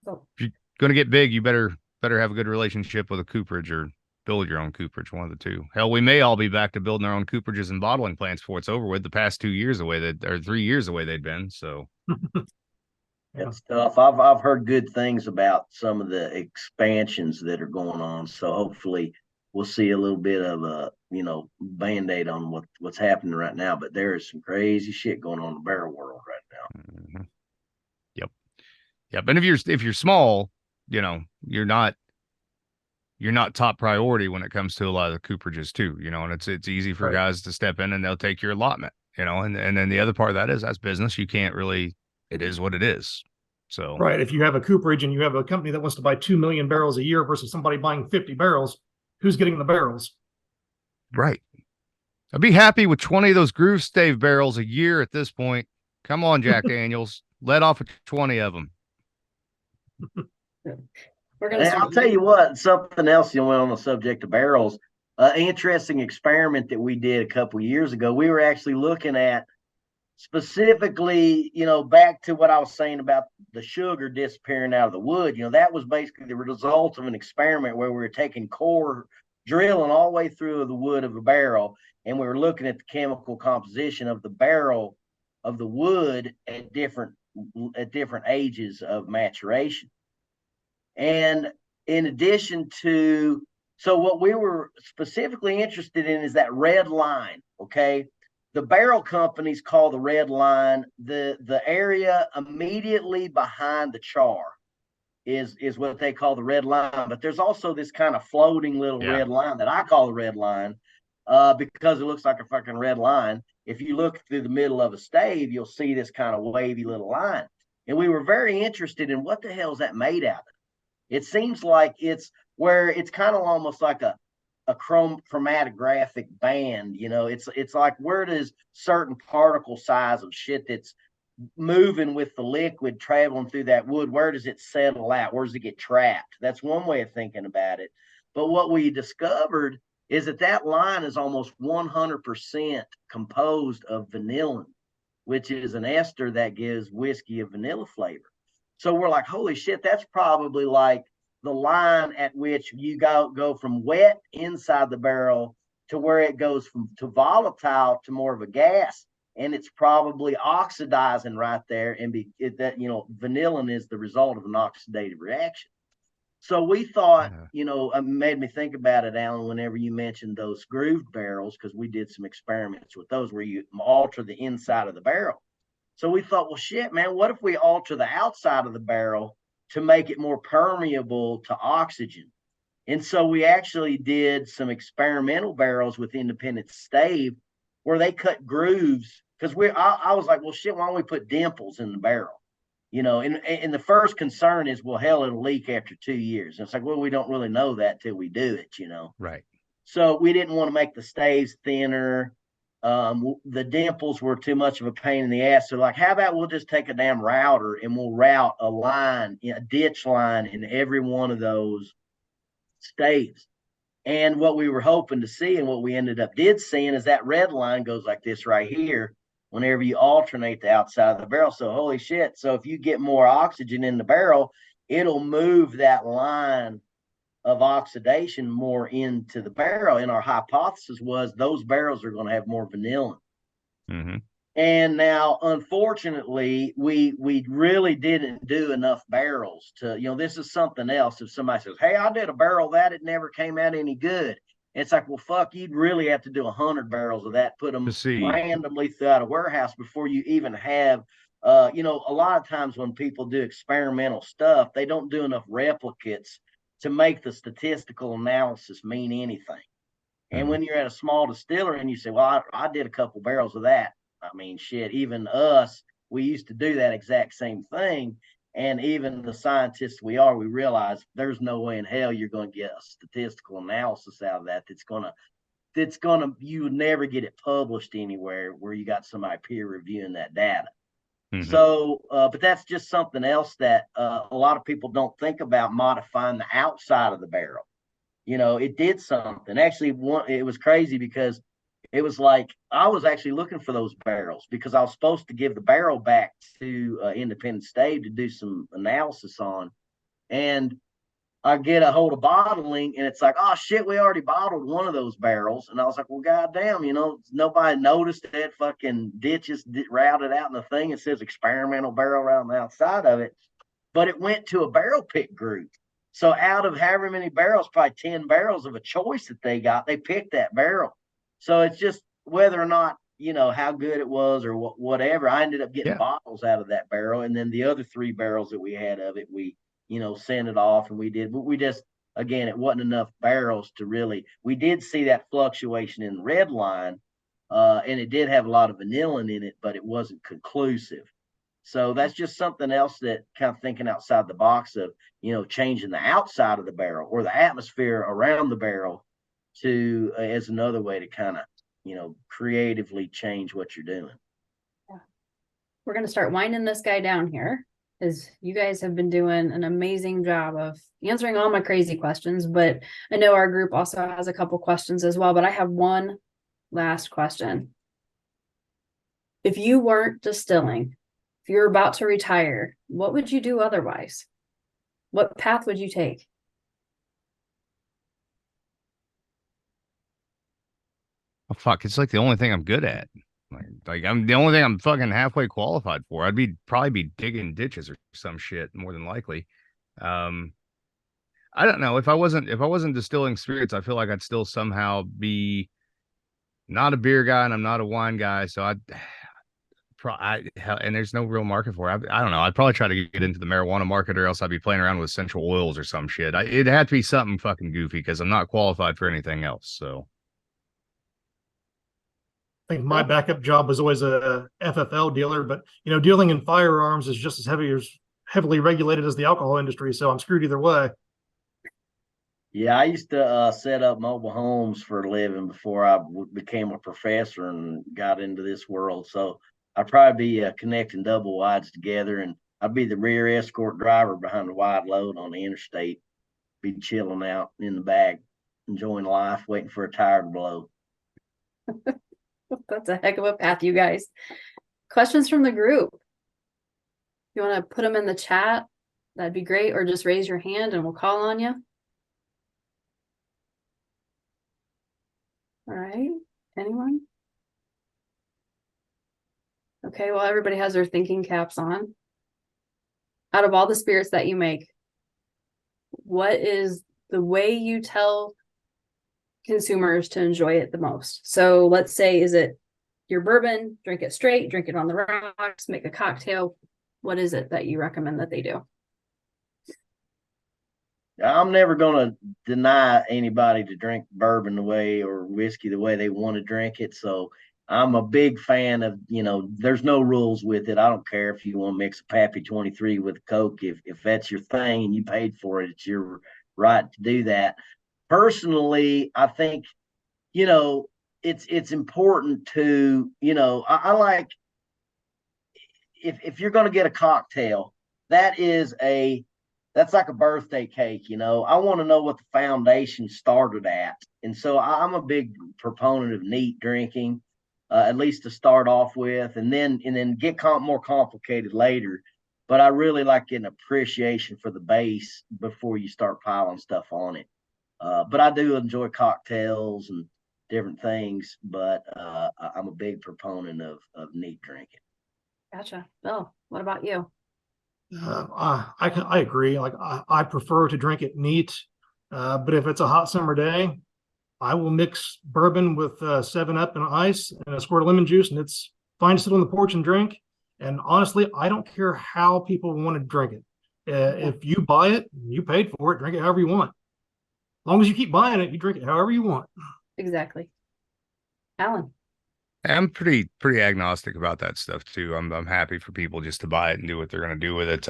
[SPEAKER 1] So-
[SPEAKER 4] If you're going to get big, you better have a good relationship with a cooperage or build your own cooperage, one of the two. Hell, we may all be back to building our own cooperages and bottling plants before it's over with. The past 2 years away or 3 years away they'd been. So
[SPEAKER 2] It's tough. I've heard good things about some of the expansions that are going on. So hopefully we'll see a little bit of a, band-aid on what's happening right now. But there is some crazy shit going on in the barrel world right now.
[SPEAKER 4] mhm. Yep. And if you're small, you're not top priority when it comes to a lot of the cooperages too, and it's easy for
[SPEAKER 3] Right.
[SPEAKER 4] guys to step in and they'll take your allotment, and then the other part of that is that's business. You can't really, it is what it is. So,
[SPEAKER 3] Right. If you have a cooperage and you have a company that wants to buy 2 million barrels a year versus somebody buying 50 barrels, who's getting the barrels?
[SPEAKER 4] right. I'd be happy with 20 of those Groove Stave barrels a year at this point. Come on, Jack Daniels, let off 20 of them.
[SPEAKER 1] We're gonna
[SPEAKER 2] And I'll tell you what, something else, on the subject of barrels, interesting experiment that we did a couple of years ago. We were actually looking at specifically, back to what I was saying about the sugar disappearing out of the wood. That was basically the result of an experiment where we were taking core drilling all the way through the wood of a barrel, and we were looking at the chemical composition of the barrel of the wood at different ages of maturation. And in addition to, so what we were specifically interested in is that red line. Okay. The barrel companies call the red line the area immediately behind the char is what they call the red line. But there's also this kind of floating little red line that I call the red line because it looks like a fucking red line. If you look through the middle of a stave, you'll see this kind of wavy little line. And we were very interested in what the hell is that made out of? It seems like it's where it's kind of almost like a chromatographic band, it's like where does certain particle size of shit that's moving with the liquid traveling through that wood, where does it settle out? Where does it get trapped? That's one way of thinking about it. But what we discovered is that line is almost 100% composed of vanillin, which is an ester that gives whiskey a vanilla flavor. So we're like, holy shit, that's probably like the line at which you go from wet inside the barrel to where it goes to volatile to more of a gas. And it's probably oxidizing right there. And vanillin is the result of an oxidative reaction. So we thought, it made me think about it, Alan, whenever you mentioned those grooved barrels, because we did some experiments with those where you alter the inside of the barrel. So we thought, well, shit, man, what if we alter the outside of the barrel to make it more permeable to oxygen? And so we actually did some experimental barrels with independent stave where they cut grooves, because I was like, well, shit, why don't we put dimples in the barrel? And the first concern is, well, hell, it'll leak after 2 years. And it's like, well, we don't really know that till we do it,
[SPEAKER 4] Right.
[SPEAKER 2] So we didn't want to make the staves thinner. The dimples were too much of a pain in the ass. So like, how about we'll just take a damn router and we'll route a line, a ditch line in every one of those staves. And what we were hoping to see and what we ended up seeing is that red line goes like this right here whenever you alternate the outside of the barrel. So holy shit. So if you get more oxygen in the barrel, it'll move that line of oxidation more into the barrel. And our hypothesis was those barrels are going to have more vanillin.
[SPEAKER 4] Mm-hmm.
[SPEAKER 2] And now, unfortunately, we really didn't do enough barrels to, this is something else. If somebody says, hey, I did a barrel that it never came out any good. It's like, well, fuck, you'd really have to do 100 barrels of that, put them randomly throughout a warehouse before you even have, a lot of times when people do experimental stuff, they don't do enough replicates to make the statistical analysis mean anything. And when you're at a small distillery and you say, well, I did a couple barrels of that. I mean, shit, even us, we used to do that exact same thing. And even the scientists we realize there's no way in hell you're going to get a statistical analysis out of that that's going to you would never get it published anywhere where you got somebody peer reviewing that data.
[SPEAKER 4] Mhm.
[SPEAKER 2] So, but that's just something else that a lot of people don't think about, modifying the outside of the barrel. It did something. Actually, it was crazy because it was like I was actually looking for those barrels because I was supposed to give the barrel back to Independent Stave to do some analysis on. And I get a hold of bottling, and it's like, oh shit, we already bottled one of those barrels. And I was like, well, goddamn, nobody noticed that fucking ditches routed out in the thing. It says experimental barrel right on the outside of it, but it went to a barrel pick group. So out of however many barrels, probably 10 barrels of a choice that they got, they picked that barrel. So it's just whether or not, how good it was or whatever. I ended up getting bottles out of that barrel. And then the other 3 barrels that we had of it, we sent it off, and but we just, again, it wasn't enough barrels to really, we did see that fluctuation in the red line, and it did have a lot of vanillin in it, but it wasn't conclusive. So that's just something else that kind of thinking outside the box of, changing the outside of the barrel or the atmosphere around the barrel to as another way to kind of, creatively change what you're doing.
[SPEAKER 1] Yeah. We're going to start winding this guy down here, because you guys have been doing an amazing job of answering all my crazy questions, but I know our group also has a couple questions as well, but I have one last question. If you weren't distilling, if you're about to retire, what would you do otherwise? What path would you take?
[SPEAKER 4] Oh, fuck, it's like the only thing I'm good at. Like I'm the only thing I'm fucking halfway qualified for. I'd probably be digging ditches or some shit more than likely. I don't know. If I wasn't distilling spirits, I feel like I'd still somehow be not a beer guy, and I'm not a wine guy. So and there's no real market for it. I don't know. I'd probably try to get into the marijuana market, or else I'd be playing around with essential oils or some shit. It'd have to be something fucking goofy because I'm not qualified for anything else. So
[SPEAKER 3] I think my backup job was always a FFL dealer, but dealing in firearms is just as heavily regulated as the alcohol industry. So I'm screwed either way.
[SPEAKER 2] Yeah, I used to set up mobile homes for a living before I became a professor and got into this world. So I'd probably be connecting double wides together, and I'd be the rear escort driver behind the wide load on the interstate, be chilling out in the back, enjoying life, waiting for a tire to blow.
[SPEAKER 1] That's a heck of a path, you guys. Questions from the group? You want to put them in the chat? That'd be great. Or just raise your hand and we'll call on you. All right. Anyone? Okay, well, everybody has their thinking caps on. Out of all the spirits that you make, what is the way you tell consumers to enjoy it the most? So let's say, is it your bourbon, drink it straight, drink it on the rocks, make a cocktail? What is it that you recommend that they do?
[SPEAKER 2] I'm never going to deny anybody to drink bourbon the way or whiskey the way they want to drink it. So I'm a big fan of, there's no rules with it. I don't care if you want to mix a Pappy 23 with Coke. If that's your thing and you paid for it, it's your right to do that. Personally, I think, it's important to, I like, if you're going to get a cocktail, that's like a birthday cake. I want to know what the foundation started at. And so I'm a big proponent of neat drinking, at least to start off with, and then get more complicated later. But I really like getting appreciation for the base before you start piling stuff on it. But I do enjoy cocktails and different things, but I'm a big proponent of neat drinking.
[SPEAKER 1] Gotcha. Bill, what about you?
[SPEAKER 3] I agree. Like I prefer to drink it neat, but if it's a hot summer day, I will mix bourbon with 7-Up and ice and a squirt of lemon juice, and it's fine to sit on the porch and drink. And honestly, I don't care how people want to drink it. If you buy it, you paid for it. Drink it however you want. As long as you keep buying it, you drink it however you want.
[SPEAKER 1] Exactly. Alan.
[SPEAKER 4] I'm pretty agnostic about that stuff too. I'm happy for people just to buy it and do what they're going to do with it.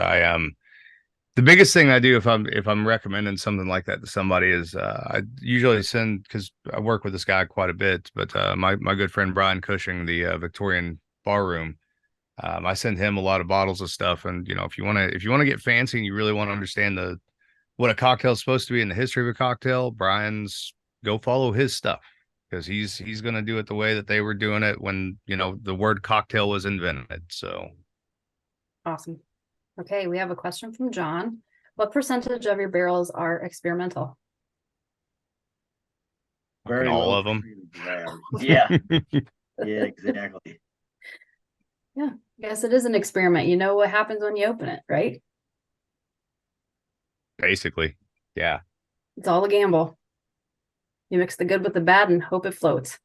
[SPEAKER 4] The biggest thing I do if I'm recommending something like that to somebody is I usually send, because I work with this guy quite a bit, but my good friend Brian Cushing, the Victorian bar room, I send him a lot of bottles of stuff. And if you want to get fancy and you really want to understand what a cocktail is supposed to be in the history of a cocktail, Brian's go follow his stuff, because he's gonna do it the way that they were doing it when the word cocktail was invented. So
[SPEAKER 1] Awesome. Okay, we have a question from John. What percentage of your barrels are experimental?
[SPEAKER 2] Very
[SPEAKER 4] all
[SPEAKER 2] low
[SPEAKER 4] of them.
[SPEAKER 2] percentage of ours. Yeah, yeah, exactly.
[SPEAKER 1] Yeah, I guess it is an experiment. You know what happens when you open it, right?
[SPEAKER 4] Basically, yeah.
[SPEAKER 1] It's all a gamble. You mix the good with the bad and hope it floats.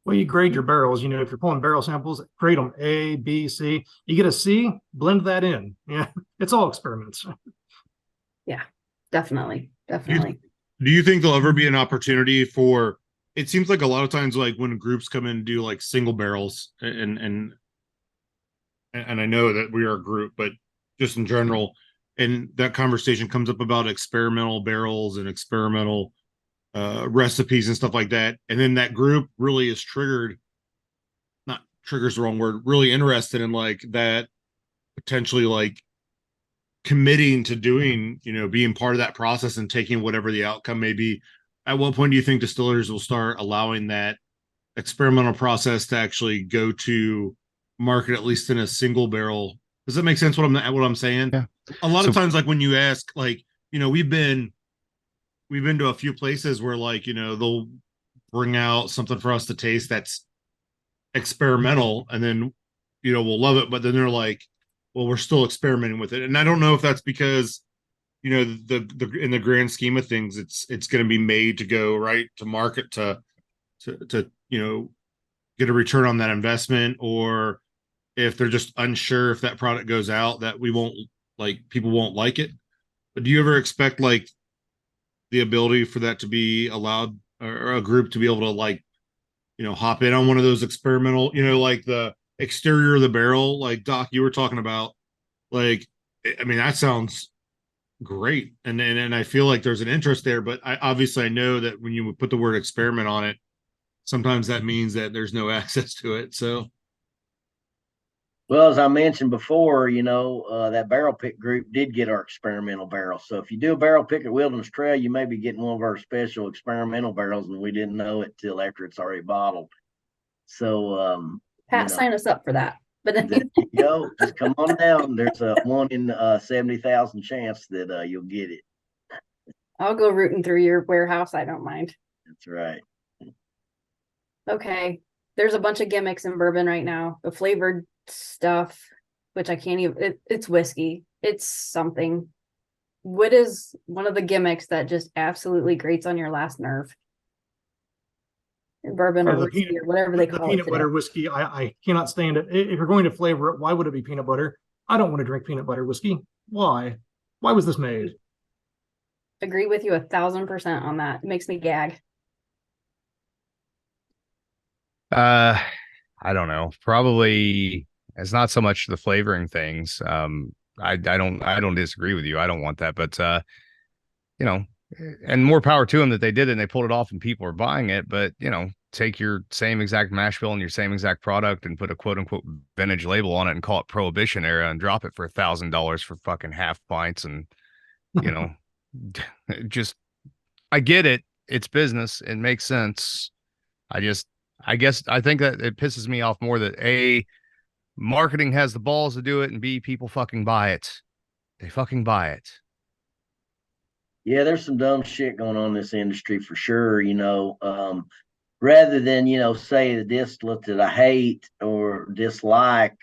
[SPEAKER 3] Well, you grade your barrels. If you're pulling barrel samples, grade them A, B, C. You get a C, blend that in. Yeah, it's all experiments.
[SPEAKER 1] Definitely. Definitely.
[SPEAKER 6] Do you think there'll ever be an opportunity for? It seems like a lot of times, like when groups come in and do like single barrels, and I know that we are a group, but just in general, and that conversation comes up about experimental barrels and experimental recipes and stuff like that, and then that group really is triggered. Not triggers the wrong word. Really interested in like that, potentially like committing to doing, being part of that process and taking whatever the outcome may be. At what point do you think distillers will start allowing that experimental process to actually go to market, at least in a single barrel? Does that make sense what I'm saying?
[SPEAKER 4] Yeah.
[SPEAKER 6] A lot
[SPEAKER 4] So-
[SPEAKER 6] of times, like when you ask, like, we've been to a few places where like, they'll bring out something for us to taste that's experimental, and then we'll love it, but then they're like, well, we're still experimenting with it. And I don't know if that's because the in the grand scheme of things, it's going to be made to go right to market to get a return on that investment, or if they're just unsure if that product goes out that people won't like it. But do you ever expect like the ability for that to be allowed, or a group to be able to like hop in on one of those experimental, like the exterior of the barrel, like Doc, you were talking about, like, I mean, that sounds great. And I feel like there's an interest there, but I know that when you put the word experiment on it, sometimes that means that there's no access to it. So,
[SPEAKER 2] Well, as I mentioned before, that barrel pick group did get our experimental barrel. So if you do a barrel pick at Wilderness Trail, you may be getting one of our special experimental barrels, and we didn't know it till after it's already bottled. So,
[SPEAKER 1] Pat, sign us up for that. But
[SPEAKER 2] there you go. Just come on down. There's a 1 in 70,000 chance that you'll get it.
[SPEAKER 1] I'll go rooting through your warehouse. I don't mind.
[SPEAKER 2] That's right.
[SPEAKER 1] Okay. There's a bunch of gimmicks in bourbon right now. The flavored stuff, which I can't even, it's whiskey. It's something. What is one of the gimmicks that just absolutely grates on your last nerve? In bourbon or whiskey or whatever they call it.
[SPEAKER 3] Peanut butter whiskey, I cannot stand it. If you're going to flavor it, why would it be peanut butter? I don't want to drink peanut butter whiskey. Why? Why was this made?
[SPEAKER 1] Agree with you 1,000% on that. It makes me gag.
[SPEAKER 4] I don't know. Probably it's not so much the flavoring things. I don't disagree with you. I don't want that, but and more power to them that they did it and they pulled it off and people are buying it. But take your same exact mash bill and your same exact product and put a quote unquote vintage label on it and call it Prohibition era and drop it for $1,000 for fucking half pints, and just I get it. It's business. It makes sense. I guess I think that it pisses me off more that A, marketing has the balls to do it, and B, people fucking buy it. They fucking buy it.
[SPEAKER 2] Yeah, there's some dumb shit going on in this industry for sure. Rather than, say the distillate that I hate or dislike,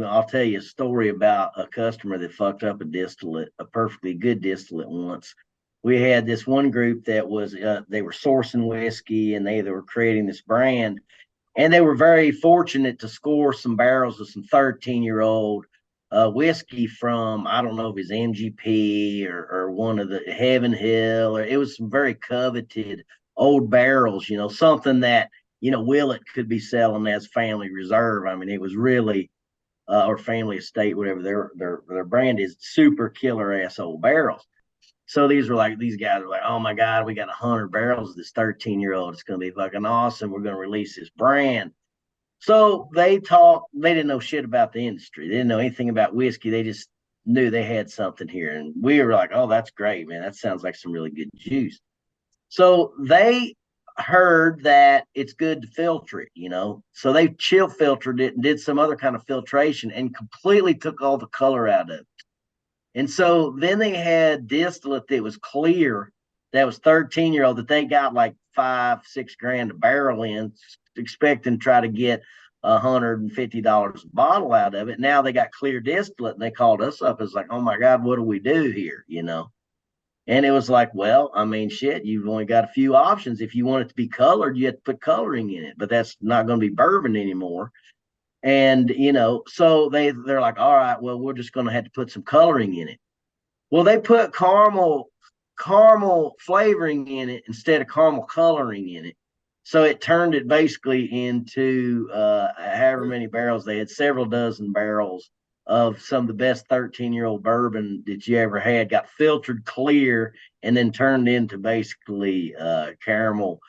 [SPEAKER 2] I'll tell you a story about a customer that fucked up a distillate, a perfectly good distillate once. We had this one group that was, they were sourcing whiskey and they were creating this brand. And they were very fortunate to score some barrels of some 13-year-old whiskey from, I don't know if it's MGP or one of the Heaven Hill, or it was some very coveted old barrels, something that, Willett could be selling as family reserve. I mean, it was really or family estate, whatever their brand is, super killer ass old barrels. So these guys were like, oh my God, we got 100 barrels of this 13-year-old. It's going to be fucking awesome. We're going to release this brand. So they didn't know shit about the industry. They didn't know anything about whiskey. They just knew they had something here. And we were like, oh, that's great, man. That sounds like some really good juice. So they heard that it's good to filter it, So they chill filtered it and did some other kind of filtration and completely took all the color out of it. And so then they had distillate that was clear, that was 13-year-old, that they got like $5-6 a barrel in, expecting to try to get $150 a bottle out of it. Now they got clear distillate, and they called us up. It's like, oh my God, what do we do here? And it was like, well, I mean, shit, you've only got a few options. If you want it to be colored, you have to put coloring in it, but that's not going to be bourbon anymore. And, so they're like, all right, well, we're just going to have to put some coloring in it. Well, they put caramel flavoring in it instead of caramel coloring in it. So it turned it basically into however many barrels. They had several dozen barrels of some of the best 13-year-old bourbon that you ever had, got filtered clear and then turned into basically caramel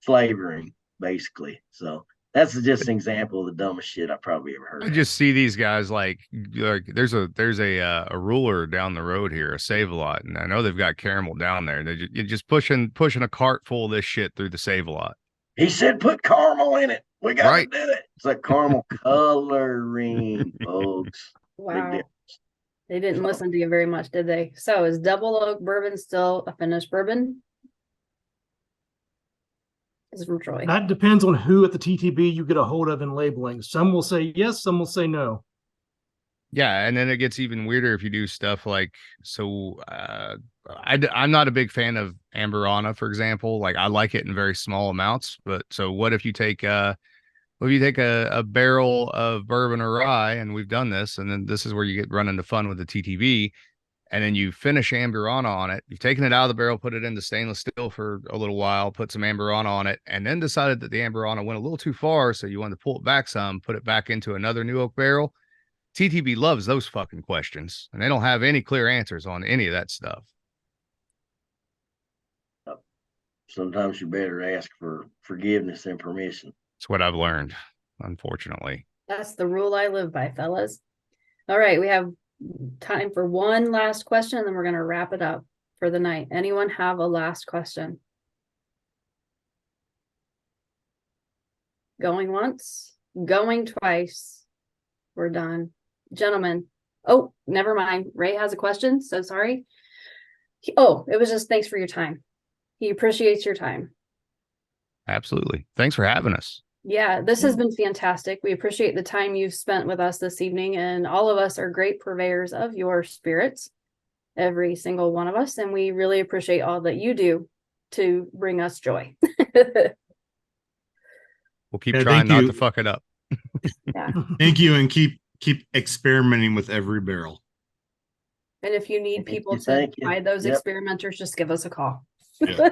[SPEAKER 2] flavoring, basically. So that's just an example of the dumbest shit I probably ever heard.
[SPEAKER 4] I just see these guys like there's a ruler down the road here, a Save-A-Lot, and I know they've got caramel down there. You're just pushing a cart full of this shit through the Save-A-Lot.
[SPEAKER 2] He said, put caramel in it. We got
[SPEAKER 4] Right.
[SPEAKER 2] to do it. It's like caramel coloring, folks.
[SPEAKER 1] Wow. They didn't listen to you very much, did they? So is double oak bourbon still a finished bourbon? This is from Troy.
[SPEAKER 3] That depends on who at the TTB you get a hold of in labeling. Some will say yes, some will say no.
[SPEAKER 4] Yeah, and then it gets even weirder if you do stuff like, so I'm not a big fan of Amberana, for example. Like, I like it in very small amounts, but so what if you take a barrel of bourbon or rye, and we've done this, and then this is where you get run into fun with the TTB, and then you finish Amberana on it. You've taken it out of the barrel, put it into stainless steel for a little while, put some Amberana on it, and then decided that the Amberana went a little too far, so you wanted to pull it back some, put it back into another new oak barrel. TTB loves those fucking questions, and they don't have any clear answers on any of that stuff.
[SPEAKER 2] Sometimes you better ask for forgiveness than permission.
[SPEAKER 4] It's what I've learned, unfortunately.
[SPEAKER 1] That's the rule I live by, fellas. All right, we have time for one last question, and then we're going to wrap it up for the night. Anyone have a last question? Going once, going twice. We're done. Gentlemen. Oh, never mind. Ray has a question. So sorry. It was just thanks for your time. He appreciates your time.
[SPEAKER 4] Absolutely. Thanks for having us.
[SPEAKER 1] Yeah, this has been fantastic. We appreciate the time you've spent with us this evening, and all of us are great purveyors of your spirits, every single one of us, and we really appreciate all that you do to bring us joy.
[SPEAKER 4] We'll keep trying not to fuck it up.
[SPEAKER 1] Yeah.
[SPEAKER 6] Thank you, and keep experimenting with every barrel.
[SPEAKER 1] And if you need people to buy those experimenters, just give us a call.
[SPEAKER 6] Yeah.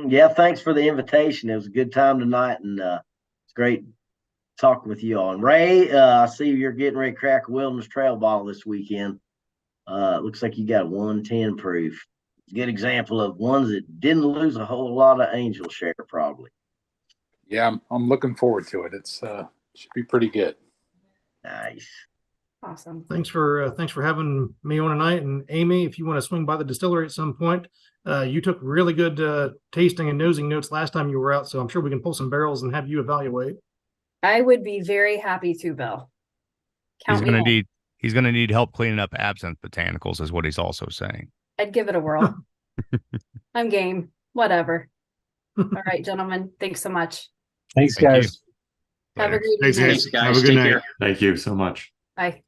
[SPEAKER 2] Yeah, thanks for the invitation. It was a good time tonight, and it's great talking with you all. And Ray, I see you're getting ready to crack a Wilderness Trail bottle this weekend. Looks like you got a 110 proof. Good example of ones that didn't lose a whole lot of angel share, probably.
[SPEAKER 7] Yeah, I'm looking forward to it. It's should be pretty good.
[SPEAKER 2] Nice.
[SPEAKER 1] Awesome.
[SPEAKER 3] Thanks for having me on tonight. And Amy, if you want to swing by the distillery at some point, you took really good tasting and nosing notes last time you were out, so I'm sure we can pull some barrels and have you evaluate.
[SPEAKER 1] I would be very happy to, Bill.
[SPEAKER 4] He's gonna need help cleaning up absinthe botanicals, is what he's also saying.
[SPEAKER 1] I'd give it a whirl. I'm game. Whatever. All right, gentlemen. Thanks so much.
[SPEAKER 7] Thanks,
[SPEAKER 4] Thank
[SPEAKER 7] guys.
[SPEAKER 1] Have a great
[SPEAKER 6] Thanks,
[SPEAKER 1] evening.
[SPEAKER 6] guys. Have a good night.
[SPEAKER 5] Thank you so much.
[SPEAKER 1] Bye.